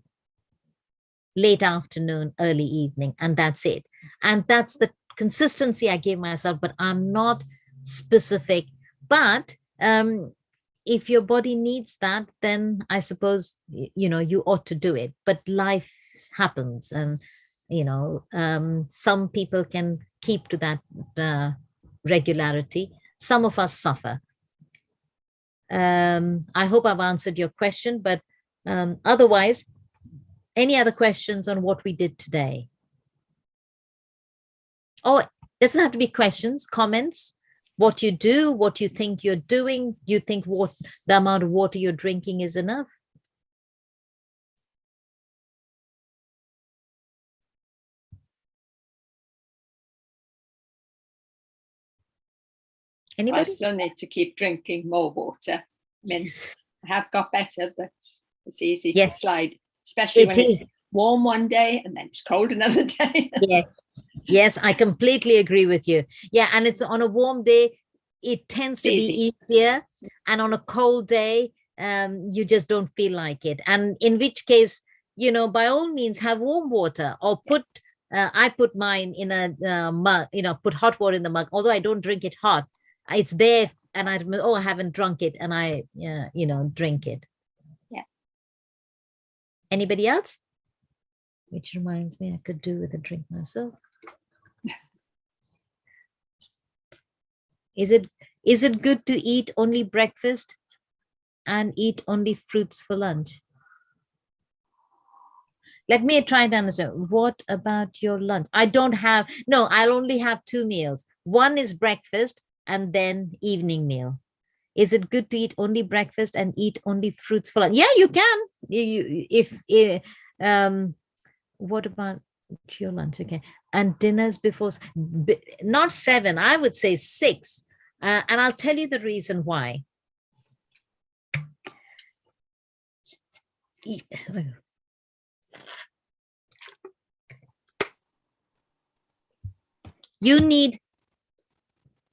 late afternoon, early evening, and that's it. And that's the consistency I gave myself, but I'm not specific. But if your body needs that, then I suppose, you ought to do it. But life happens and, some people can keep to that regularity. Some of us suffer. I hope I've answered your question, but otherwise, any other questions on what we did today? Oh, it doesn't have to be questions, comments. What you do, what you think you're doing, you think the amount of water you're drinking is enough. Anybody? I still need to keep drinking more water. I mean, I have got better, but it's easy to slide, especially when it's warm one day and then it's cold another day. Yes, I completely agree with you. Yeah, and it's on a warm day, it tends to be easier, and on a cold day, you just don't feel like it. And in which case, by all means, have warm water or put. I put mine in a mug. Put hot water in the mug. Although I don't drink it hot, it's there, and I haven't drunk it, and I drink it. Yeah. Anybody else? Which reminds me, I could do with a drink myself. Is it good to eat only breakfast and eat only fruits for lunch? Let me try to understand. What about your lunch? I'll only have 2 meals. One is breakfast and then evening meal. Is it good to eat only breakfast and eat only fruits for lunch? Yeah, you can. What about your lunch? Okay. And dinners before, not 7, I would say 6. And I'll tell you the reason why.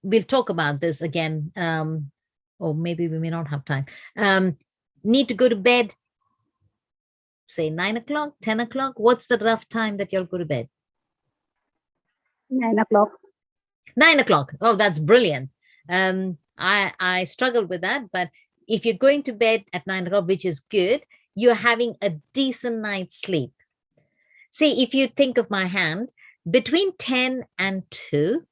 We'll talk about this again, or maybe we may not have time. Need to go to bed, say 9 o'clock, 10 o'clock. What's the rough time that you'll go to bed? 9 o'clock. 9 o'clock. Oh, that's brilliant. I struggled with that, but if you're going to bed at 9 o'clock, which is good, you're having a decent night's sleep. See, if you think of my hand, between 10 and 2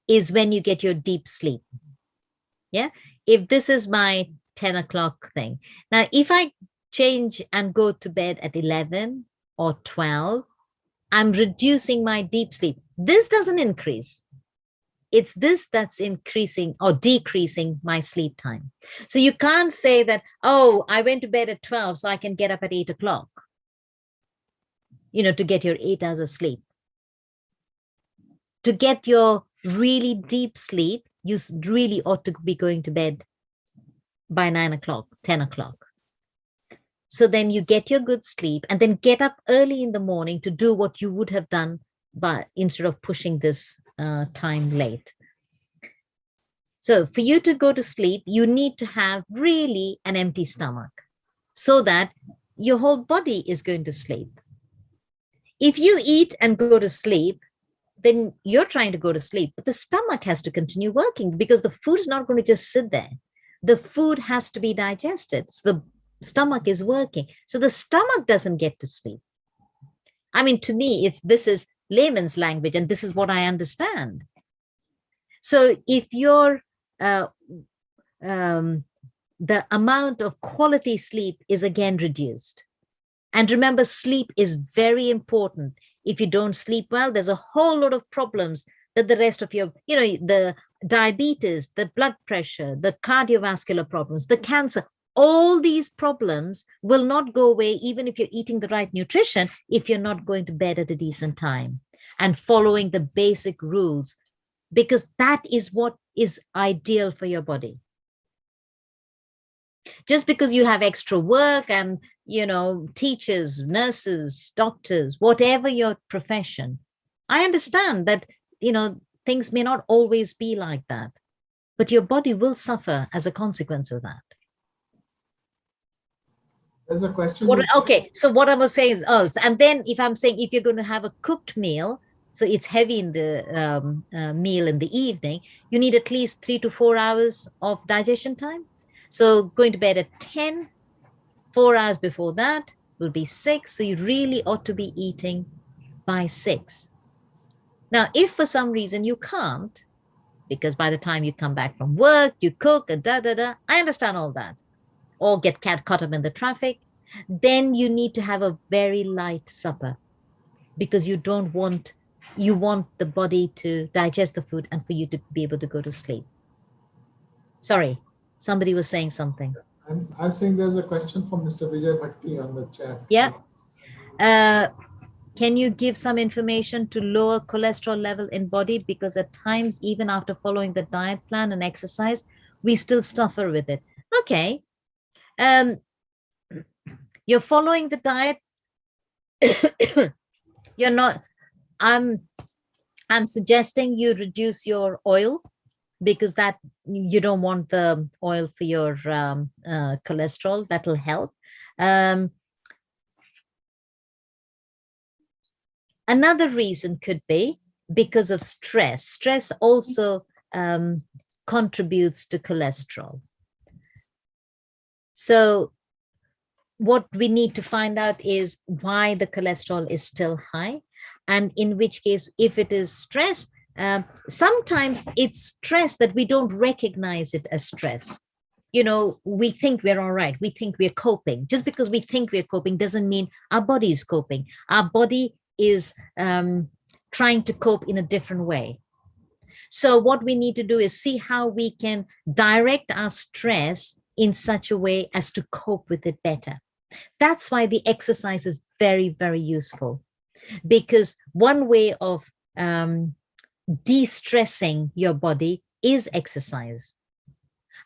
is when you get your deep sleep. Yeah. If this is my 10 o'clock thing. Now, if I change and go to bed at 11 or 12, I'm reducing my deep sleep. This doesn't increase. It's this that's increasing or decreasing my sleep time. So you can't say that, oh, I went to bed at 12, so I can get up at 8 o'clock, to get your 8 hours of sleep. To get your really deep sleep, you really ought to be going to bed by 9 o'clock, 10 o'clock. So then you get your good sleep and then get up early in the morning to do what you would have done instead of pushing this time late. So for you to go to sleep, you need to have really an empty stomach so that your whole body is going to sleep. If you eat and go to sleep, then you're trying to go to sleep, but the stomach has to continue working because the food is not going to just sit there. The food has to be digested. So the stomach is working. So the stomach doesn't get to sleep. I mean, to me, this is layman's language, and this is what I understand. So if the amount of quality sleep is again reduced, and remember, sleep is very important. If you don't sleep well, there's a whole lot of problems that the rest of your, the diabetes, the blood pressure, the cardiovascular problems, the cancer, all these problems will not go away even if you're eating the right nutrition, if you're not going to bed at a decent time and following the basic rules, because that is what is ideal for your body. Just because you have extra work and, teachers, nurses, doctors, whatever your profession, I understand that, things may not always be like that, but your body will suffer as a consequence of that. There's a question. Okay, so what I was saying is, and then if I'm saying if you're going to have a cooked meal, so it's heavy in the meal in the evening, you need at least 3 to 4 hours of digestion time. So going to bed at 10, 4 hours before that will be 6. So you really ought to be eating by 6. Now, if for some reason you can't, because by the time you come back from work, you cook, I understand all that, or get caught up in the traffic, then you need to have a very light supper because you want the body to digest the food and for you to be able to go to sleep. Sorry, somebody was saying something. I'm saying there's a question from Mr. Vijay Bhatti on the chat. Yeah. Can you give some information to lower cholesterol level in body? Because at times, even after following the diet plan and exercise, we still suffer with it. Okay. You're following the diet. You're not, I'm suggesting you reduce your oil because that you don't want the oil for your cholesterol. That will help. Another reason could be because of stress. Stress also contributes to cholesterol. So what we need to find out is why the cholesterol is still high. And in which case, if it is stress, sometimes it's stress that we don't recognize it as stress. You know, we think we're all right. We think we're coping. Just because we think we're coping doesn't mean our body is coping. Our body is trying to cope in a different way. So what we need to do is see how we can direct our stress in such a way as to cope with it better. That's why the exercise is very, very useful, because one way of de-stressing your body is exercise.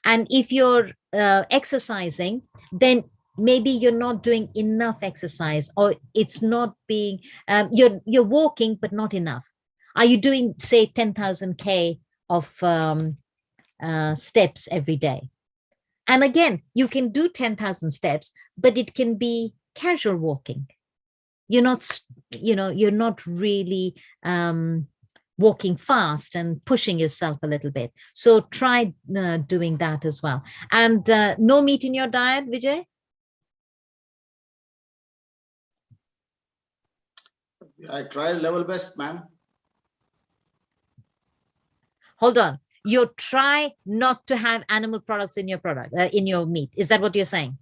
And if you're exercising, then maybe you're not doing enough exercise, or it's not being, you're walking, but not enough. Are you doing, say, 10,000 K of steps every day? And again, you can do 10,000 steps, but it can be casual walking. You're not, you're not really walking fast and pushing yourself a little bit. So try doing that as well. And no meat in your diet, Vijay? I try level best, ma'am. Hold on. You try not to have animal products in your product, in your meat. Is that what you're saying?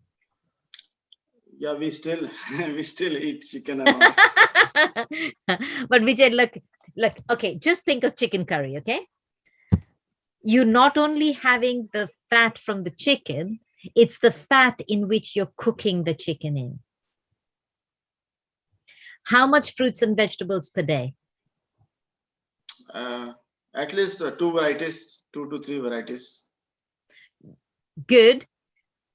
Yeah, we still eat chicken and all. But Vijay, look, okay, just think of chicken curry, okay? You're not only having the fat from the chicken, it's the fat in which you're cooking the chicken in. How much fruits and vegetables per day? At least 2 varieties, 2 to 3 varieties. Good.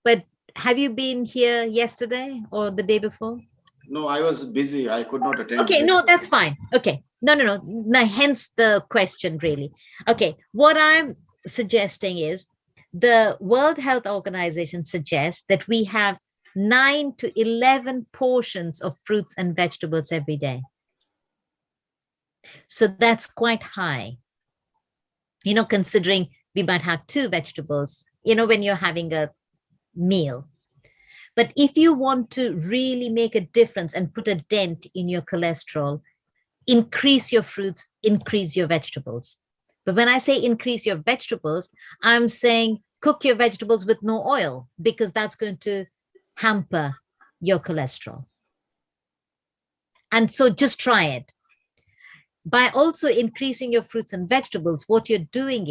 But have you been here yesterday or the day before? No, I was busy. I could not attend. Okay, no, that's fine. Okay. No. Now, hence the question, really. Okay, what I'm suggesting is the World Health Organization suggests that we have 9 to 11 portions of fruits and vegetables every day. So that's quite high. Considering we might have 2 vegetables, when you're having a meal. But if you want to really make a difference and put a dent in your cholesterol, increase your fruits, increase your vegetables. But when I say increase your vegetables, I'm saying cook your vegetables with no oil, because that's going to hamper your cholesterol. And so just try it. By also increasing your fruits and vegetables, what you're doing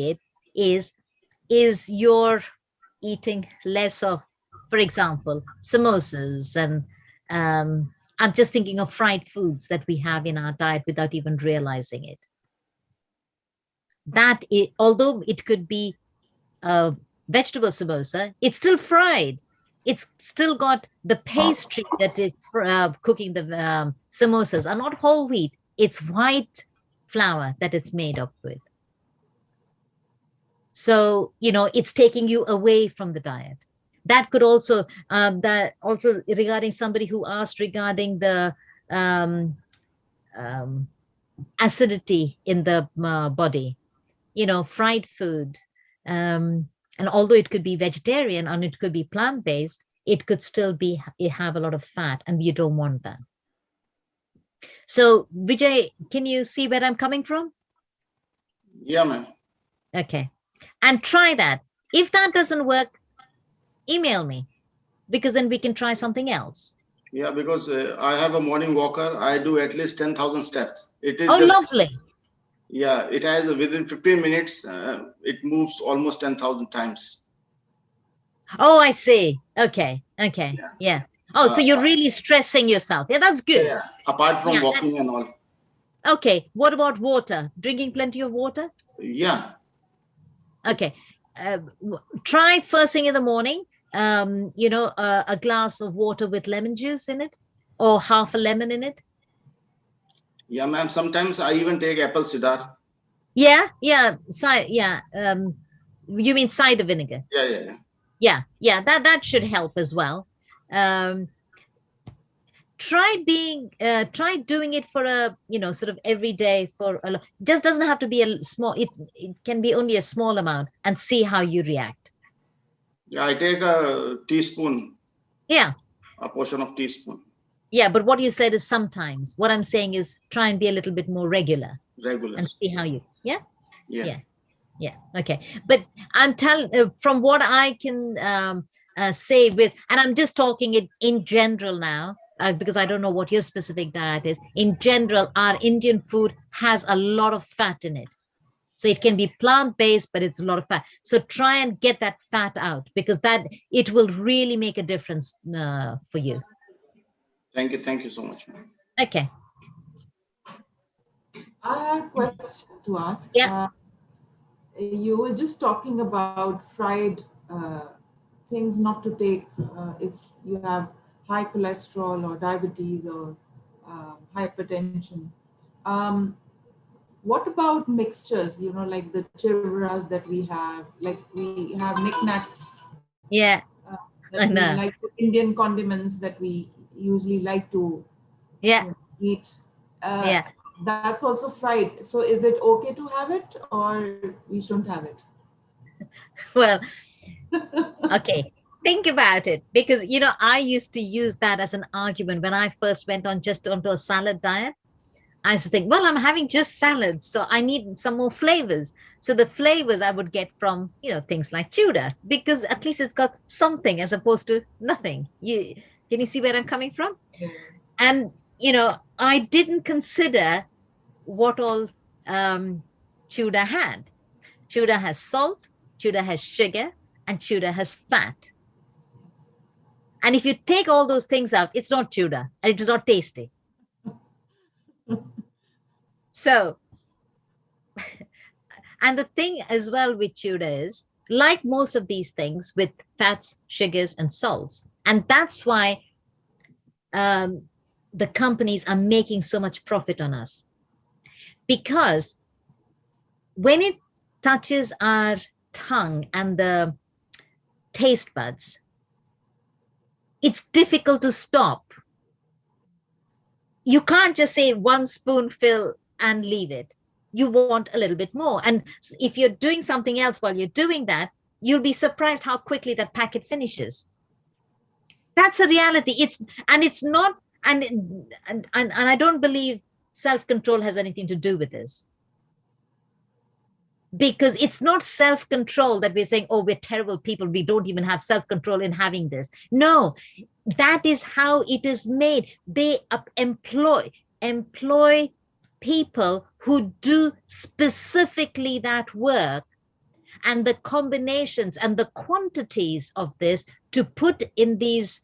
is you're eating less of, for example, samosas, and I'm just thinking of fried foods that we have in our diet without even realizing it. That is, although it could be a vegetable samosa, it's still fried. It's still got the pastry that is cooking the samosas are not whole wheat. It's white flour that it's made up with. So, it's taking you away from the diet. That could also, regarding somebody who asked regarding the acidity in the body, fried food. And although it could be vegetarian and it could be plant-based, it could still have a lot of fat, and you don't want that. So, Vijay, can you see where I'm coming from? Yeah, ma'am. Okay. And try that. If that doesn't work, email me, because then we can try something else. Yeah, because I have a morning walker. I do at least 10,000 steps. It is lovely. Yeah, it has within 15 minutes, it moves almost 10,000 times. Oh, I see. Okay. Yeah. Oh, so you're really stressing yourself. Yeah, that's good. Yeah, apart from walking and all. Okay. What about water? Drinking plenty of water? Yeah. Okay. Try first thing in the morning, a glass of water with lemon juice in it, or half a lemon in it. Yeah, ma'am. Sometimes I even take apple cider. Yeah. You mean cider vinegar? Yeah. Yeah. That should help as well. Try doing it for a, sort of every day for just doesn't have to be a small, it can be only a small amount, and see how you react. Yeah, I take a teaspoon. Yeah. a portion of teaspoon. Yeah, but what you said is sometimes. What I'm saying is try and be a little bit more regular. Regular. And see how you, yeah? Yeah. Yeah. Okay. But I'm telling, from what I can say with, and I'm just talking it in general now, because I don't know what your specific diet is. In general, our Indian food has a lot of fat in it. So it can be plant-based, but it's a lot of fat. So try and get that fat out, because that it will really make a difference for you. Thank you. Thank you so much, ma'am. Okay. I have a question to ask. Yeah. You were just talking about fried things not to take if you have high cholesterol or diabetes or hypertension. What about mixtures, like the chivras that we have, like we have knickknacks. Yeah. That we like Indian condiments that we usually like to eat. Yeah. That's also fried. So is it okay to have it or we shouldn't have it? Well, okay. Think about it, because, I used to use that as an argument when I first went onto a salad diet. I used to think, well, I'm having just salads, so I need some more flavors. So the flavors I would get from, things like Tudor, because at least it's got something as opposed to nothing. Can you see where I'm coming from? Yeah. And, I didn't consider what all Tudor had. Tudor has salt, Tudor has sugar, and Tudor has fat. Yes. And if you take all those things out, it's not Tudor, and it is not tasty. So, and the thing as well with Tudor is, like most of these things with fats, sugars, and salts, and that's why the companies are making so much profit on us. Because when it touches our tongue and the taste buds, it's difficult to stop. You can't just say 1 spoonful and leave it. You want a little bit more. And if you're doing something else while you're doing that, you'll be surprised how quickly that packet finishes. That's a reality. It's not, and I don't believe self-control has anything to do with this. Because it's not self-control that we're saying, oh, we're terrible people, we don't even have self-control in having this. No, that is how it is made. They employ people who do specifically that work, and the combinations and the quantities of this to put in these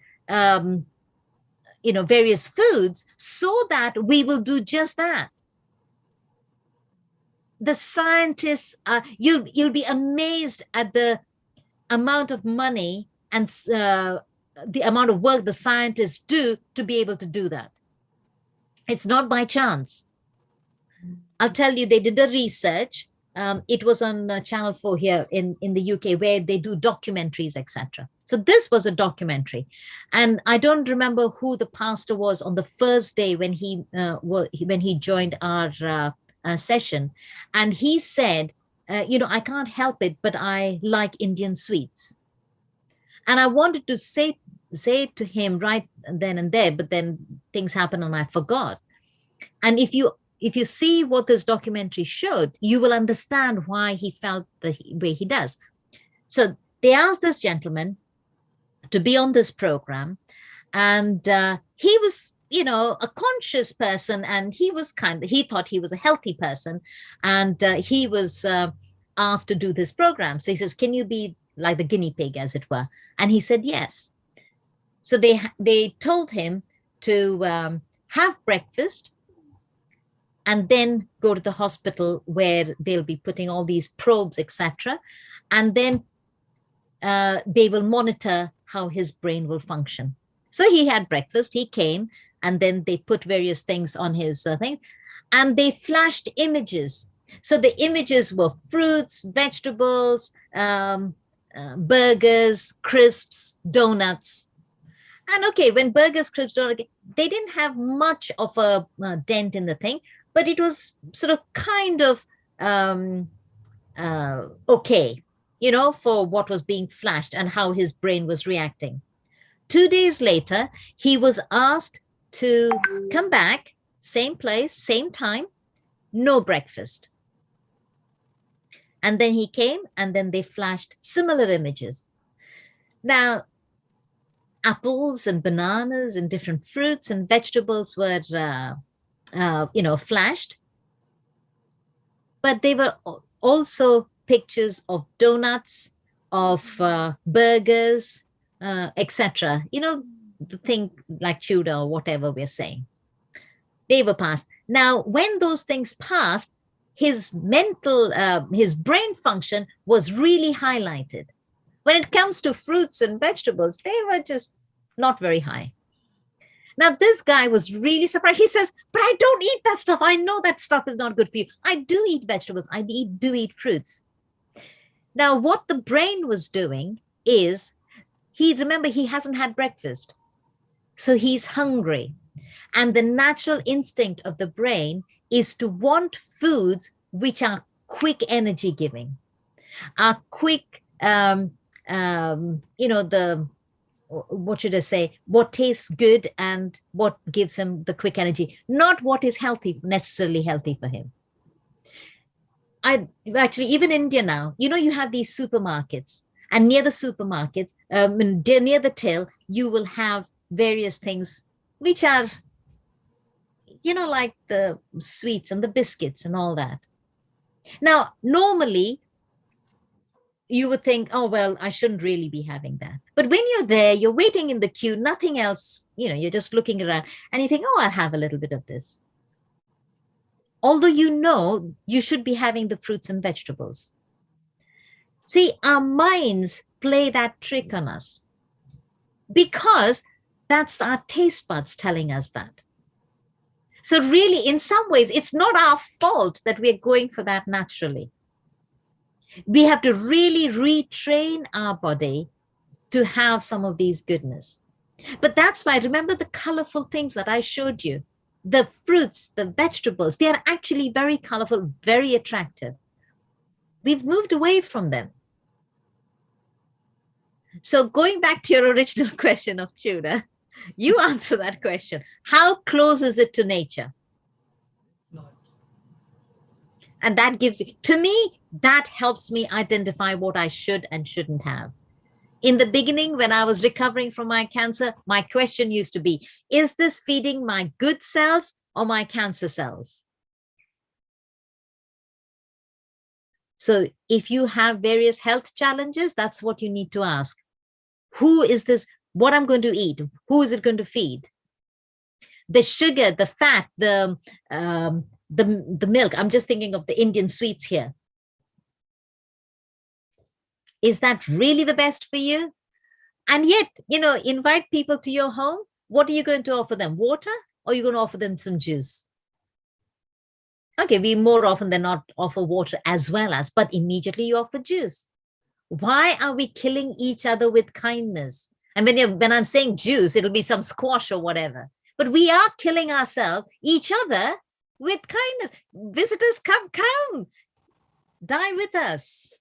various foods, so that we will do just that. The scientists, you'll be amazed at the amount of money and the amount of work the scientists do to be able to do that. It's not by chance. I'll tell you, they did a research. It was on Channel 4 here in the UK, where they do documentaries, etc. So this was a documentary. And I don't remember who the pastor was on the first day when he joined our session. And he said, I can't help it, but I like Indian sweets. And I wanted to say to him right then and there, but then things happened and I forgot. And if you see what this documentary showed, you will understand why he felt the way he does. So they asked this gentleman to be on this program, and he was, a conscious person, and he thought he was a healthy person, and he was asked to do this program. So he says, can you be like the guinea pig, as it were? And he said, yes. So they told him to have breakfast, and then go to the hospital where they'll be putting all these probes, etc. And then they will monitor how his brain will function. So he had breakfast, he came, and then they put various things on his thing, and they flashed images. So the images were fruits, vegetables, burgers, crisps, donuts. And okay, when burgers, crisps, donuts, they didn't have much of a dent in the thing, but it was sort of kind of okay, for what was being flashed and how his brain was reacting. 2 days later, he was asked to come back, same place, same time, no breakfast. And then he came, and then they flashed similar images. Now, apples and bananas and different fruits and vegetables were, flashed. But they were also pictures of donuts, of burgers, etc. The thing like Tudor or whatever we're saying. They were passed. Now, when those things passed, his brain function was really highlighted. When it comes to fruits and vegetables, they were just not very high. Now, this guy was really surprised. He says, but I don't eat that stuff. I know that stuff is not good for you. I do eat vegetables. I do eat fruits. Now, what the brain was doing is, remember, he hasn't had breakfast. So he's hungry. And the natural instinct of the brain is to want foods which are quick energy giving, are quick, what should I say, what tastes good and what gives him the quick energy, not what is necessarily healthy for him. Even India now, you have these supermarkets, and near the supermarkets, near the till, you will have various things which are, like the sweets and the biscuits and all that. Now, normally, you would think, oh, well, I shouldn't really be having that. But when you're there, you're waiting in the queue, nothing else, you're just looking around and you think, oh, I'll have a little bit of this. Although you should be having the fruits and vegetables. See, our minds play that trick on us because that's our taste buds telling us that. So really, in some ways, it's not our fault that we're going for that naturally. We have to really retrain our body to have some of these goodness. But that's why, remember the colorful things that I showed you, the fruits, the vegetables, they are actually very colorful, very attractive. We've moved away from them. So going back to your original question of Tudor, you answer that question. How close is it to nature? And that gives you, to me, that helps me identify what I should and shouldn't have. In the beginning, when I was recovering from my cancer, my question used to be, is this feeding my good cells or my cancer cells? So if you have various health challenges, that's what you need to ask. Who is this? What I'm going to eat? Who is it going to feed? The sugar, the fat, the milk. I'm just thinking of the Indian sweets here. Is that really the best for you? And yet, invite people to your home. What are you going to offer them? Water? Or are you going to offer them some juice? Okay, we more often than not offer water as well as, but immediately you offer juice. Why are we killing each other with kindness? And when I'm saying juice, it'll be some squash or whatever. But we are killing each other with kindness. Visitors, come. Dine with us.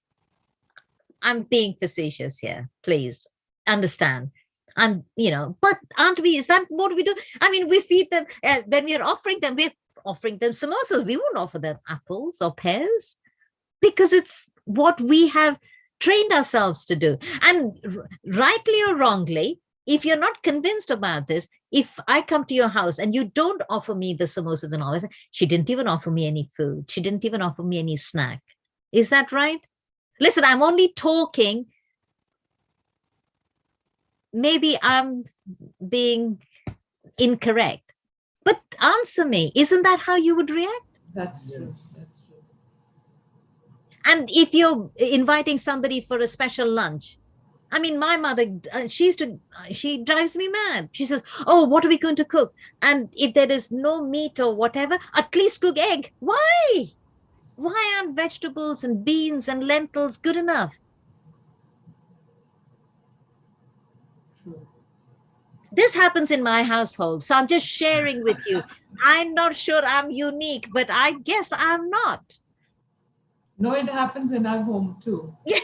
I'm being facetious here. Please understand. But aren't we? Is that what we do? I mean, we feed them when we're offering them samosas. We won't offer them apples or pears because it's what we have trained ourselves to do. And rightly or wrongly, if you're not convinced about this, if I come to your house and you don't offer me the samosas and all this, she didn't even offer me any food. She didn't even offer me any snack. Is that right? Listen, I'm only talking. Maybe I'm being incorrect, but answer me. Isn't that how you would react? That's true. That's true. And if you're inviting somebody for a special lunch, I mean, my mother, she drives me mad. She says, oh, what are we going to cook? And if there is no meat or whatever, at least cook egg. Why? Why aren't vegetables and beans and lentils good enough? True. This happens in my household. So I'm just sharing with you. I'm not sure I'm unique, but I guess I'm not. No, it happens in our home too. It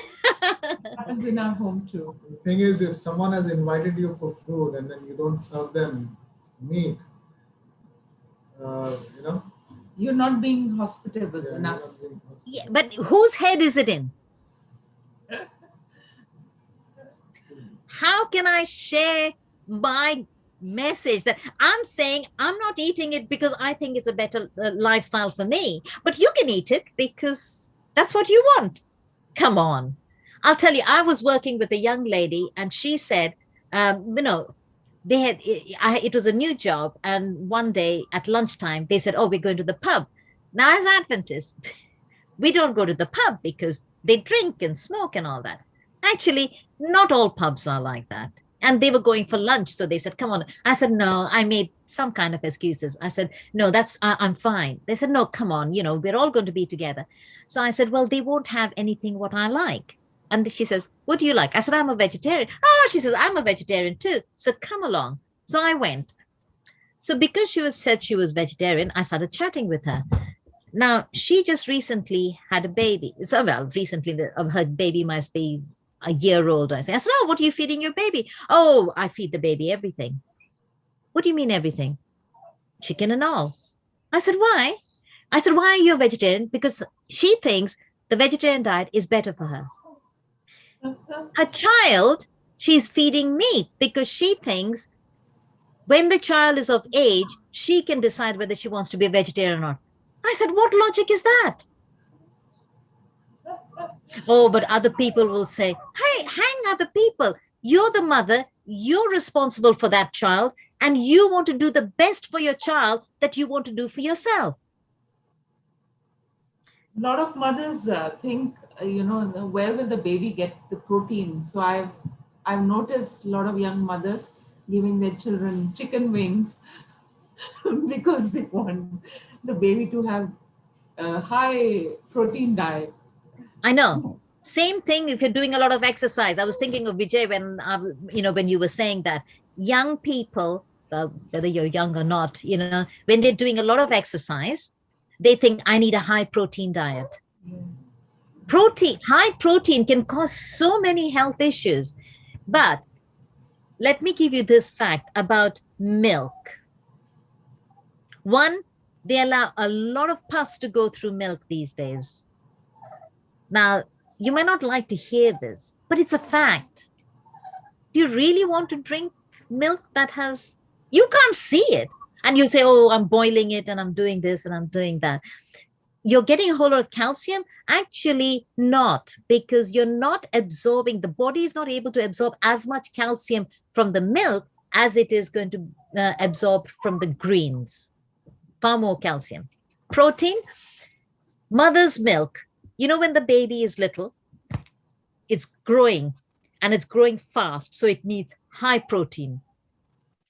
happens in our home too. The thing is, if someone has invited you for food and then you don't serve them meat, you know. You're not being hospitable Yeah, enough. Yeah, but whose head is it in? How can I share my message that I'm saying I'm not eating it because I think it's a better lifestyle for me, but you can eat it because that's what you want? Come on. I'll tell you, I was working with a young lady and she said, they had, it was a new job. And one day at lunchtime, they said, oh, we're going to the pub. Now, as Adventists, we don't go to the pub because they drink and smoke and all that. Actually, not all pubs are like that. And they were going for lunch. So they said, come on. I said, no, I made some kind of excuses. I said, no, I'm fine. They said, no, come on. We're all going to be together. So I said, well, they won't have anything what I like. And she says, what do you like? I said, I'm a vegetarian. Oh, she says, I'm a vegetarian too. So come along. So I went. So because said she was vegetarian, I started chatting with her. Now, she just recently had a baby. So, well, recently, her baby must be a year old. I said, oh, what are you feeding your baby? Oh, I feed the baby everything. What do you mean everything? Chicken and all. I said, why? I said, why are you a vegetarian? Because she thinks the vegetarian diet is better for her. Her child, she's feeding meat because she thinks when the child is of age, she can decide whether she wants to be a vegetarian or not. I said, what logic is that? Oh, but other people will say, hey, hang other people. You're the mother. You're responsible for that child. And you want to do the best for your child that you want to do for yourself. A lot of mothers think, where will the baby get the protein? So I've noticed a lot of young mothers giving their children chicken wings because they want the baby to have a high protein diet. I know. Same thing if you're doing a lot of exercise. I was thinking of Vijay when you were saying that young people, whether you're young or not, when they're doing a lot of exercise, they think I need a high protein diet. Yeah. High protein can cause so many health issues. But let me give you this fact about milk. One, they allow a lot of pus to go through milk these days. Now, you might not like to hear this, but it's a fact. Do you really want to drink milk that you can't see it? And you say, oh, I'm boiling it and I'm doing this and I'm doing that. You're getting a whole lot of calcium? Actually not, because you're not absorbing, the body is not able to absorb as much calcium from the milk as it is going to absorb from the greens. Far more calcium. Protein, mother's milk. When the baby is little, it's growing and it's growing fast. So it needs high protein.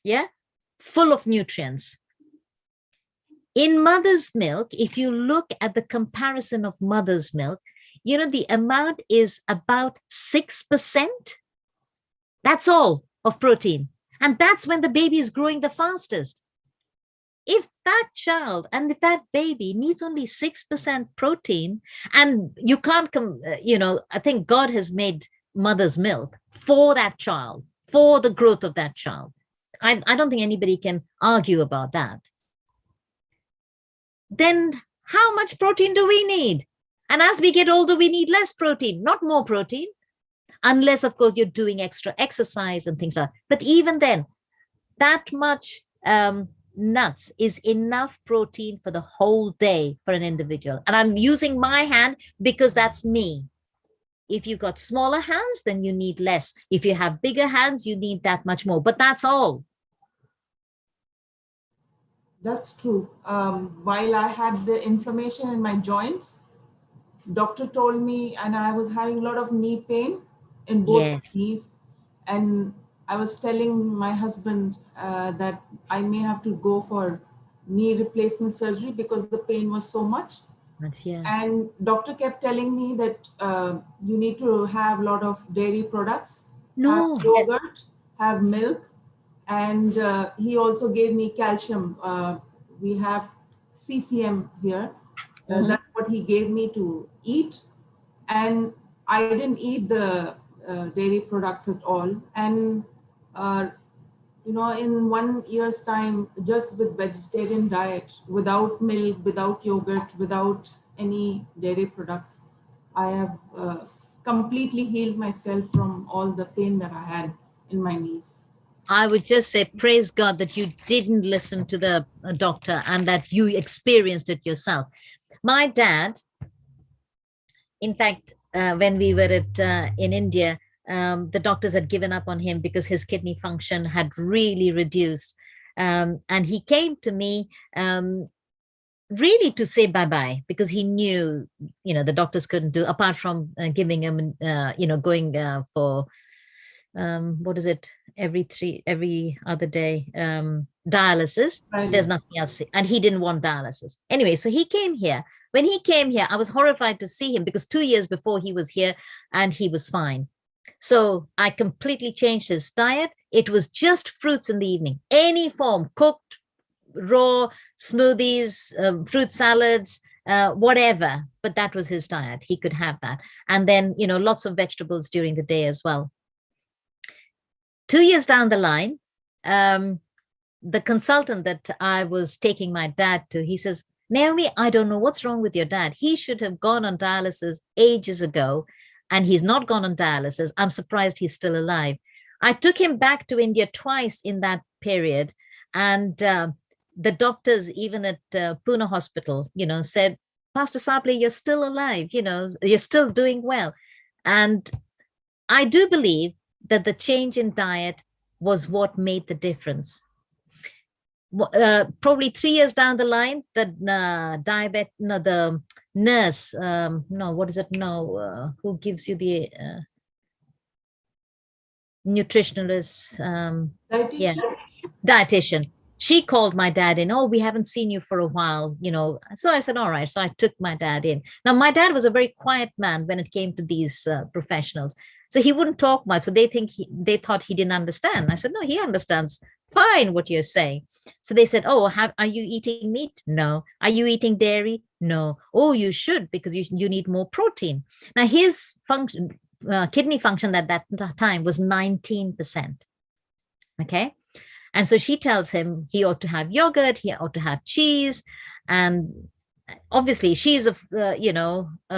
Yeah. Full of nutrients. In mother's milk, if you look at the comparison of mother's milk, the amount is about 6%. That's all of protein. And that's when the baby is growing the fastest. If that child and if that baby needs only 6% protein, and you can't I think God has made mother's milk for that child, for the growth of that child. I don't think anybody can argue about that. Then how much protein do we need? And as we get older, we need less protein, not more protein, unless, of course, you're doing extra exercise and things like that. But even then, that much nuts is enough protein for the whole day for an individual. And I'm using my hand because that's me. If you've got smaller hands, then you need less. If you have bigger hands, you need that much more. But that's all. That's true. While I had the inflammation in my joints, doctor told me, and I was having a lot of knee pain in both knees. And I was telling my husband that I may have to go for knee replacement surgery because the pain was so much. Yeah. And doctor kept telling me that you need to have a lot of dairy products, have yogurt, have milk. And he also gave me calcium. We have CCM here. That's what he gave me to eat. And I didn't eat the dairy products at all. And, in 1 year's time, just with vegetarian diet, without milk, without yogurt, without any dairy products, I have completely healed myself from all the pain that I had in my knees. I would just say, praise God that you didn't listen to the doctor and that you experienced it yourself. My dad, in fact, when we were in India, the doctors had given up on him because his kidney function had really reduced. And he came to me really to say bye-bye, because he knew, the doctors couldn't do, apart from giving him, going for, what is it, every other day, dialysis. There's nothing else. And he didn't want dialysis. Anyway, so he came here. When he came here, I was horrified to see him, because 2 years before he was here and he was fine. So I completely changed his diet. It was just fruits in the evening, any form, cooked, raw, smoothies, fruit salads, whatever. But that was his diet. He could have that. And then, lots of vegetables during the day as well. 2 years down the line, the consultant that I was taking my dad to, he says, Naomi, I don't know what's wrong with your dad. He should have gone on dialysis ages ago, and he's not gone on dialysis. I'm surprised he's still alive. I took him back to India twice in that period. And the doctors, even at Pune Hospital, said, Pastor Saple, you're still alive, you're still doing well. And I do believe that the change in diet was what made the difference. Probably 3 years down the line, the the nurse, who gives you the nutritionalist, dietitian. She called my dad in. Oh, we haven't seen you for a while, So I said, all right. So I took my dad in. Now, my dad was a very quiet man when it came to these professionals. So he wouldn't talk much. So they thought he didn't understand. I said, no, he understands fine what you're saying. So they said, oh, are you eating meat? No. Are you eating dairy? No. Oh, you should, because you need more protein. Now, his kidney function at that time was 19%. Okay. And so she tells him he ought to have yogurt, he ought to have cheese. And obviously she's a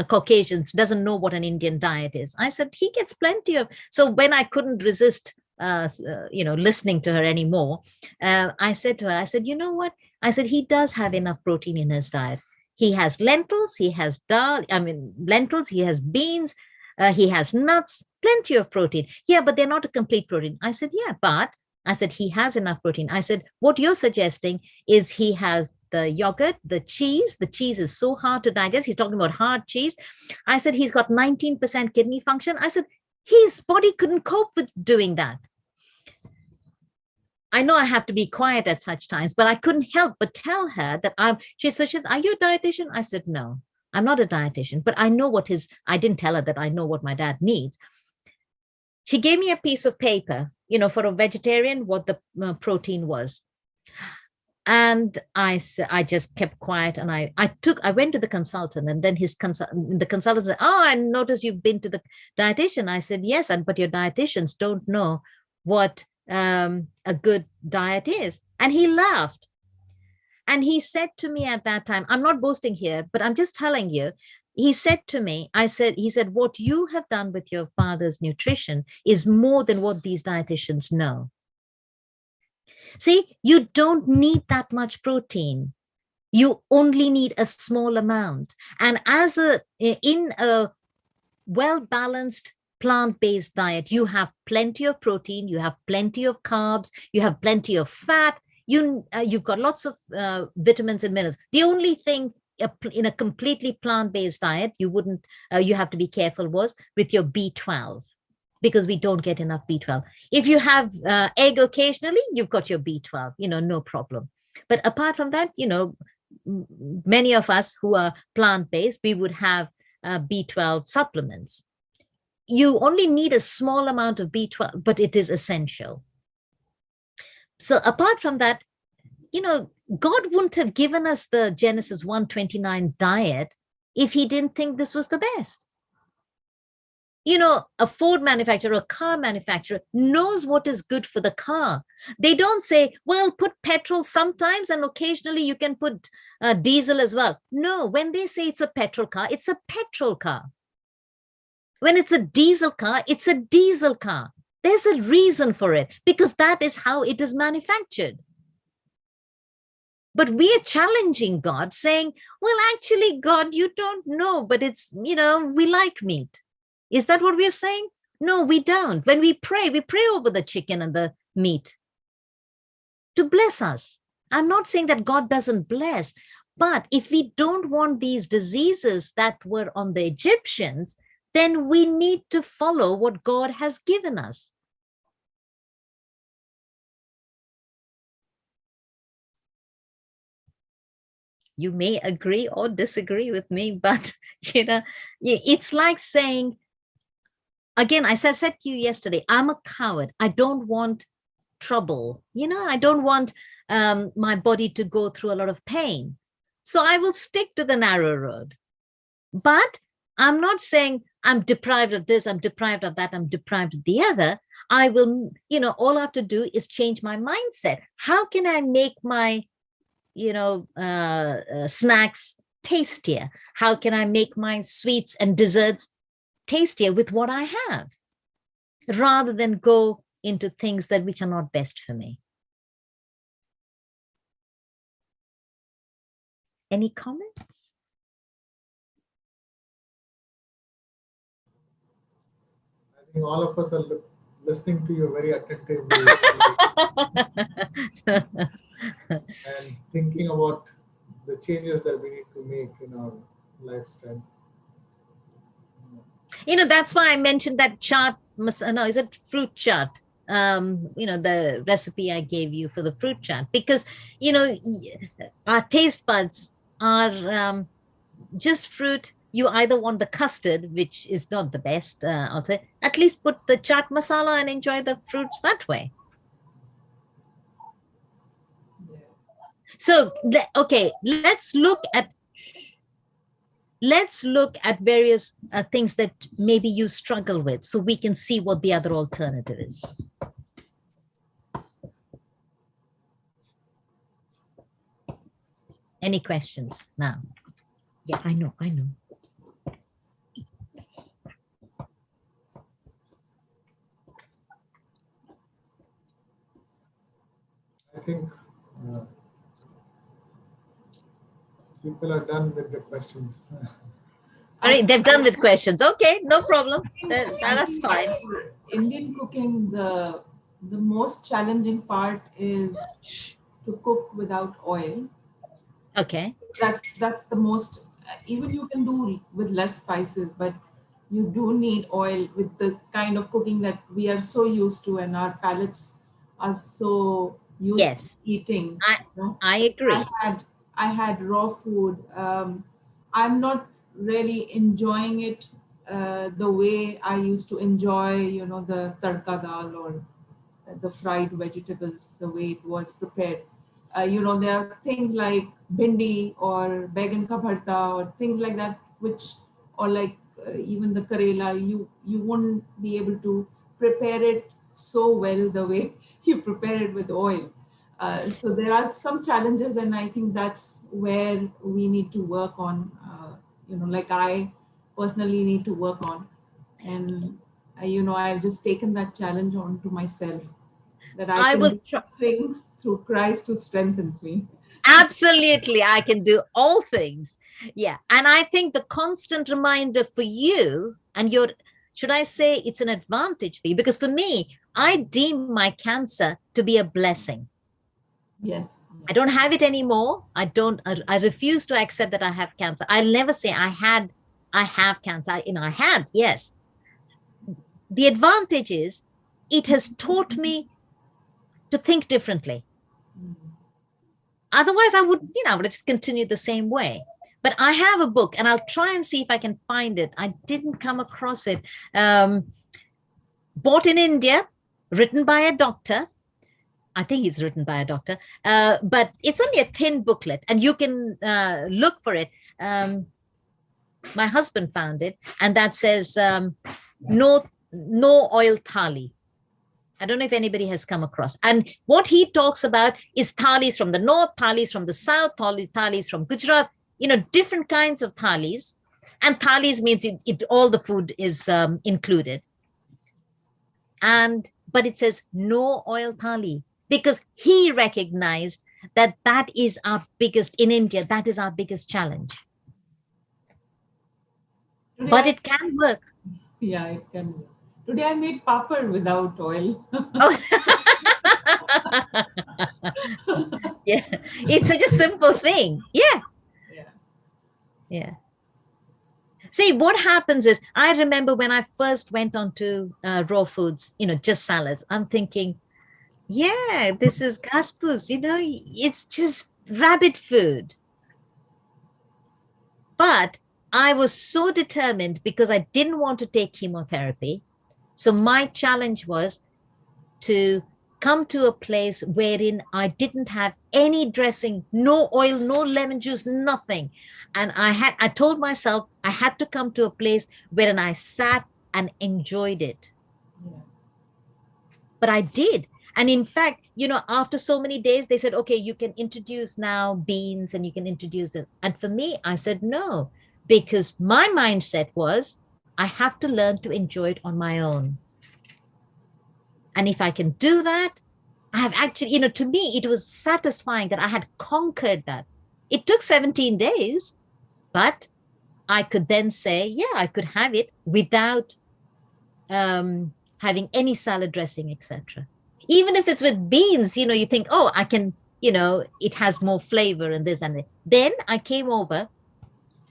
Caucasian, doesn't know what an Indian diet is. I said, he gets plenty of. So when I couldn't resist, listening to her anymore, I said to her, I said, you know what? I said, he does have enough protein in his diet. He has lentils, he has lentils, he has beans, he has nuts, plenty of protein. Yeah, but they're not a complete protein. I said, yeah, but I said, he has enough protein. I said, what you're suggesting is he has the yogurt, the cheese. The cheese is so hard to digest. He's talking about hard cheese. I said, he's got 19% kidney function. I said, his body couldn't cope with doing that. I know I have to be quiet at such times, but I couldn't help but tell her that she said, are you a dietitian? I said, no, I'm not a dietitian, but I know I didn't tell her that I know what my dad needs. She gave me a piece of paper, for a vegetarian, what the protein was. And I just kept quiet, and I went to the consultant, and then the consultant said, oh, I noticed you've been to the dietitian. I said, yes, but your dietitians don't know what a good diet is. And he laughed. And he said to me at that time, I'm not boasting here, but I'm just telling you, he said to me, he said, what you have done with your father's nutrition is more than what these dietitians know. See, you don't need that much protein. You only need a small amount. And in a well-balanced plant-based diet, you have plenty of protein, you have plenty of carbs, you have plenty of fat, you've got lots of vitamins and minerals. The only thing in a completely plant-based diet you have to be careful was with your B12, because we don't get enough B12. If you have egg occasionally, you've got your B12, no problem. But apart from that, many of us who are plant-based, we would have B12 supplements. You only need a small amount of B12, but it is essential. So apart from that, God wouldn't have given us the Genesis 1:29 diet if he didn't think this was the best. A Ford manufacturer, a car manufacturer knows what is good for the car. They don't say, well, put petrol sometimes and occasionally you can put diesel as well. No, when they say it's a petrol car, it's a petrol car. When it's a diesel car, it's a diesel car. There's a reason for it because that is how it is manufactured. But we are challenging God saying, well, actually, God, you don't know, but it's, we like meat. Is that what we are saying? No, we don't. When we pray over the chicken and the meat to bless us. I'm not saying that God doesn't bless, but if we don't want these diseases that were on the Egyptians, then we need to follow what God has given us. You may agree or disagree with me, but, it's like saying, again, as I said to you yesterday, I'm a coward. I don't want trouble. I don't want my body to go through a lot of pain. So I will stick to the narrow road. But I'm not saying I'm deprived of this, I'm deprived of that, I'm deprived of the other. I will, all I have to do is change my mindset. How can I make my, snacks tastier? How can I make my sweets and desserts tastier with what I have, rather than go into things which are not best for me? Any comments? I think all of us are listening to you very attentively and thinking about the changes that we need to make in our lifestyle. That's why I mentioned that chart. No, is it fruit chart? The recipe I gave you for the fruit chart, because, our taste buds are just fruit. You either want the custard, which is not the best, at least put the chaat masala and enjoy the fruits that way. Yeah. So, okay, let's look at various things that maybe you struggle with, so we can see what the other alternative is. Any questions now? Yeah, I know. I think people are done with the questions. All right, they're done with questions. Okay, no problem. That's fine. For Indian cooking, the most challenging part is to cook without oil. Okay. That's the most. Even you can do with less spices, but you do need oil with the kind of cooking that we are so used to, and our palates are so used to eating. I agree. I had raw food. I'm not really enjoying it the way I used to enjoy, the tadka dal or the fried vegetables, the way it was prepared. There are things like bhindi or baigan ka bharta or things like that, or like even the karela, you wouldn't be able to prepare it so well the way you prepare it with oil. So there are some challenges, and I think that's where we need to work on, like I personally need to work on. And, I've just taken that challenge on to myself, that I can do things through Christ who strengthens me. Absolutely, I can do all things. Yeah, and I think the constant reminder for you, and should I say it's an advantage for you, because for me, I deem my cancer to be a blessing. Yes. I don't have it anymore. I refuse to accept that I have cancer. I'll never say I have cancer. I had, yes. The advantage is it has taught me to think differently. Otherwise, I would just continue the same way. But I have a book, and I'll try and see if I can find it. I didn't come across it. Bought in India, written by a doctor. I think it's written by a doctor, but it's only a thin booklet, and you can look for it. My husband found it, and that says no oil thali. I don't know if anybody has come across. And what he talks about is thalis from the north, thalis from the south, thalis from Gujarat, different kinds of thalis. And thalis means all the food is included. But it says no oil thali, because he recognized that is our biggest, in India, that is our biggest challenge. Today but it can work. Yeah, it can work. Today I made papad without oil. Oh. Yeah, it's such a simple thing. Yeah. See, what happens is, I remember when I first went on to raw foods, just salads, I'm thinking, yeah, this is gaspus, it's just rabbit food. But I was so determined because I didn't want to take chemotherapy. So my challenge was to come to a place wherein I didn't have any dressing, no oil, no lemon juice, nothing. And I told myself I had to come to a place wherein I sat and enjoyed it. Yeah. But I did. And in fact, after so many days, they said, okay, you can introduce now beans and you can introduce it. And for me, I said no, because my mindset was, I have to learn to enjoy it on my own. And if I can do that, I have actually, to me, it was satisfying that I had conquered that. It took 17 days, but I could then say, yeah, I could have it without having any salad dressing, etc. Even if it's with beans, you think, oh, I can, it has more flavor and this and that. Then I came over.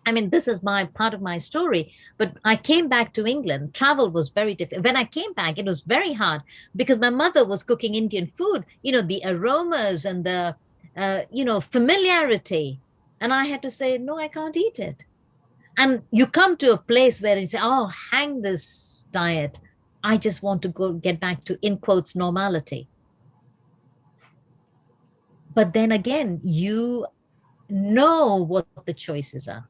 I mean, this is part of my story, but I came back to England. Travel was very difficult. When I came back, it was very hard because my mother was cooking Indian food, the aromas and the, familiarity. And I had to say, no, I can't eat it. And you come to a place where you say, oh, hang this diet. I just want to get back to, in quotes, normality. But then again, you know what the choices are.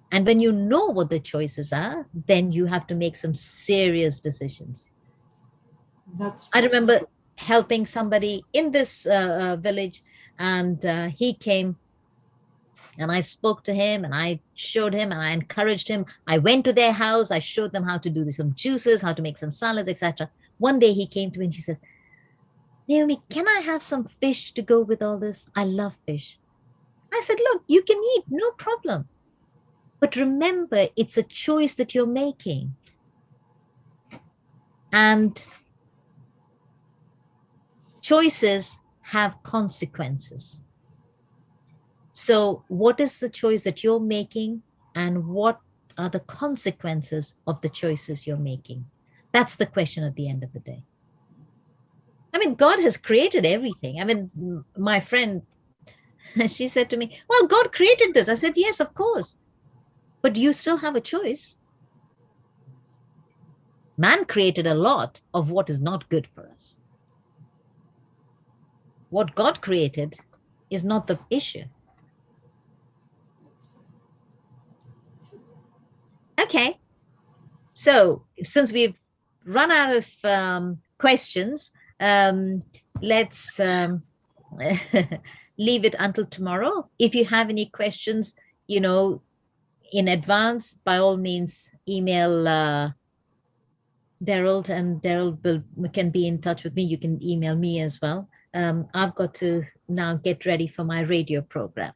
And when you know what the choices are, then you have to make some serious decisions. That's true. I remember helping somebody in this village, and he came and I spoke to him and I showed him and I encouraged him. I went to their house. I showed them how to do some juices, how to make some salads, etc. One day he came to me and he says, Naomi, can I have some fish to go with all this? I love fish. I said, look, you can eat, no problem. But remember, it's a choice that you're making. And choices have consequences. So what is the choice that you're making, and what are the consequences of the choices you're making? That's the question at the end of the day. I mean, God has created everything. I mean, my friend, she said to me, well, God created this. I said, yes, of course. But you still have a choice. Man created a lot of what is not good for us. What God created is not the issue. Okay. So since we've run out of questions, let's leave it until tomorrow. If you have any questions, in advance, by all means, email Daryl, and Daryl can be in touch with me. You can email me as well. I've got to now get ready for my radio program.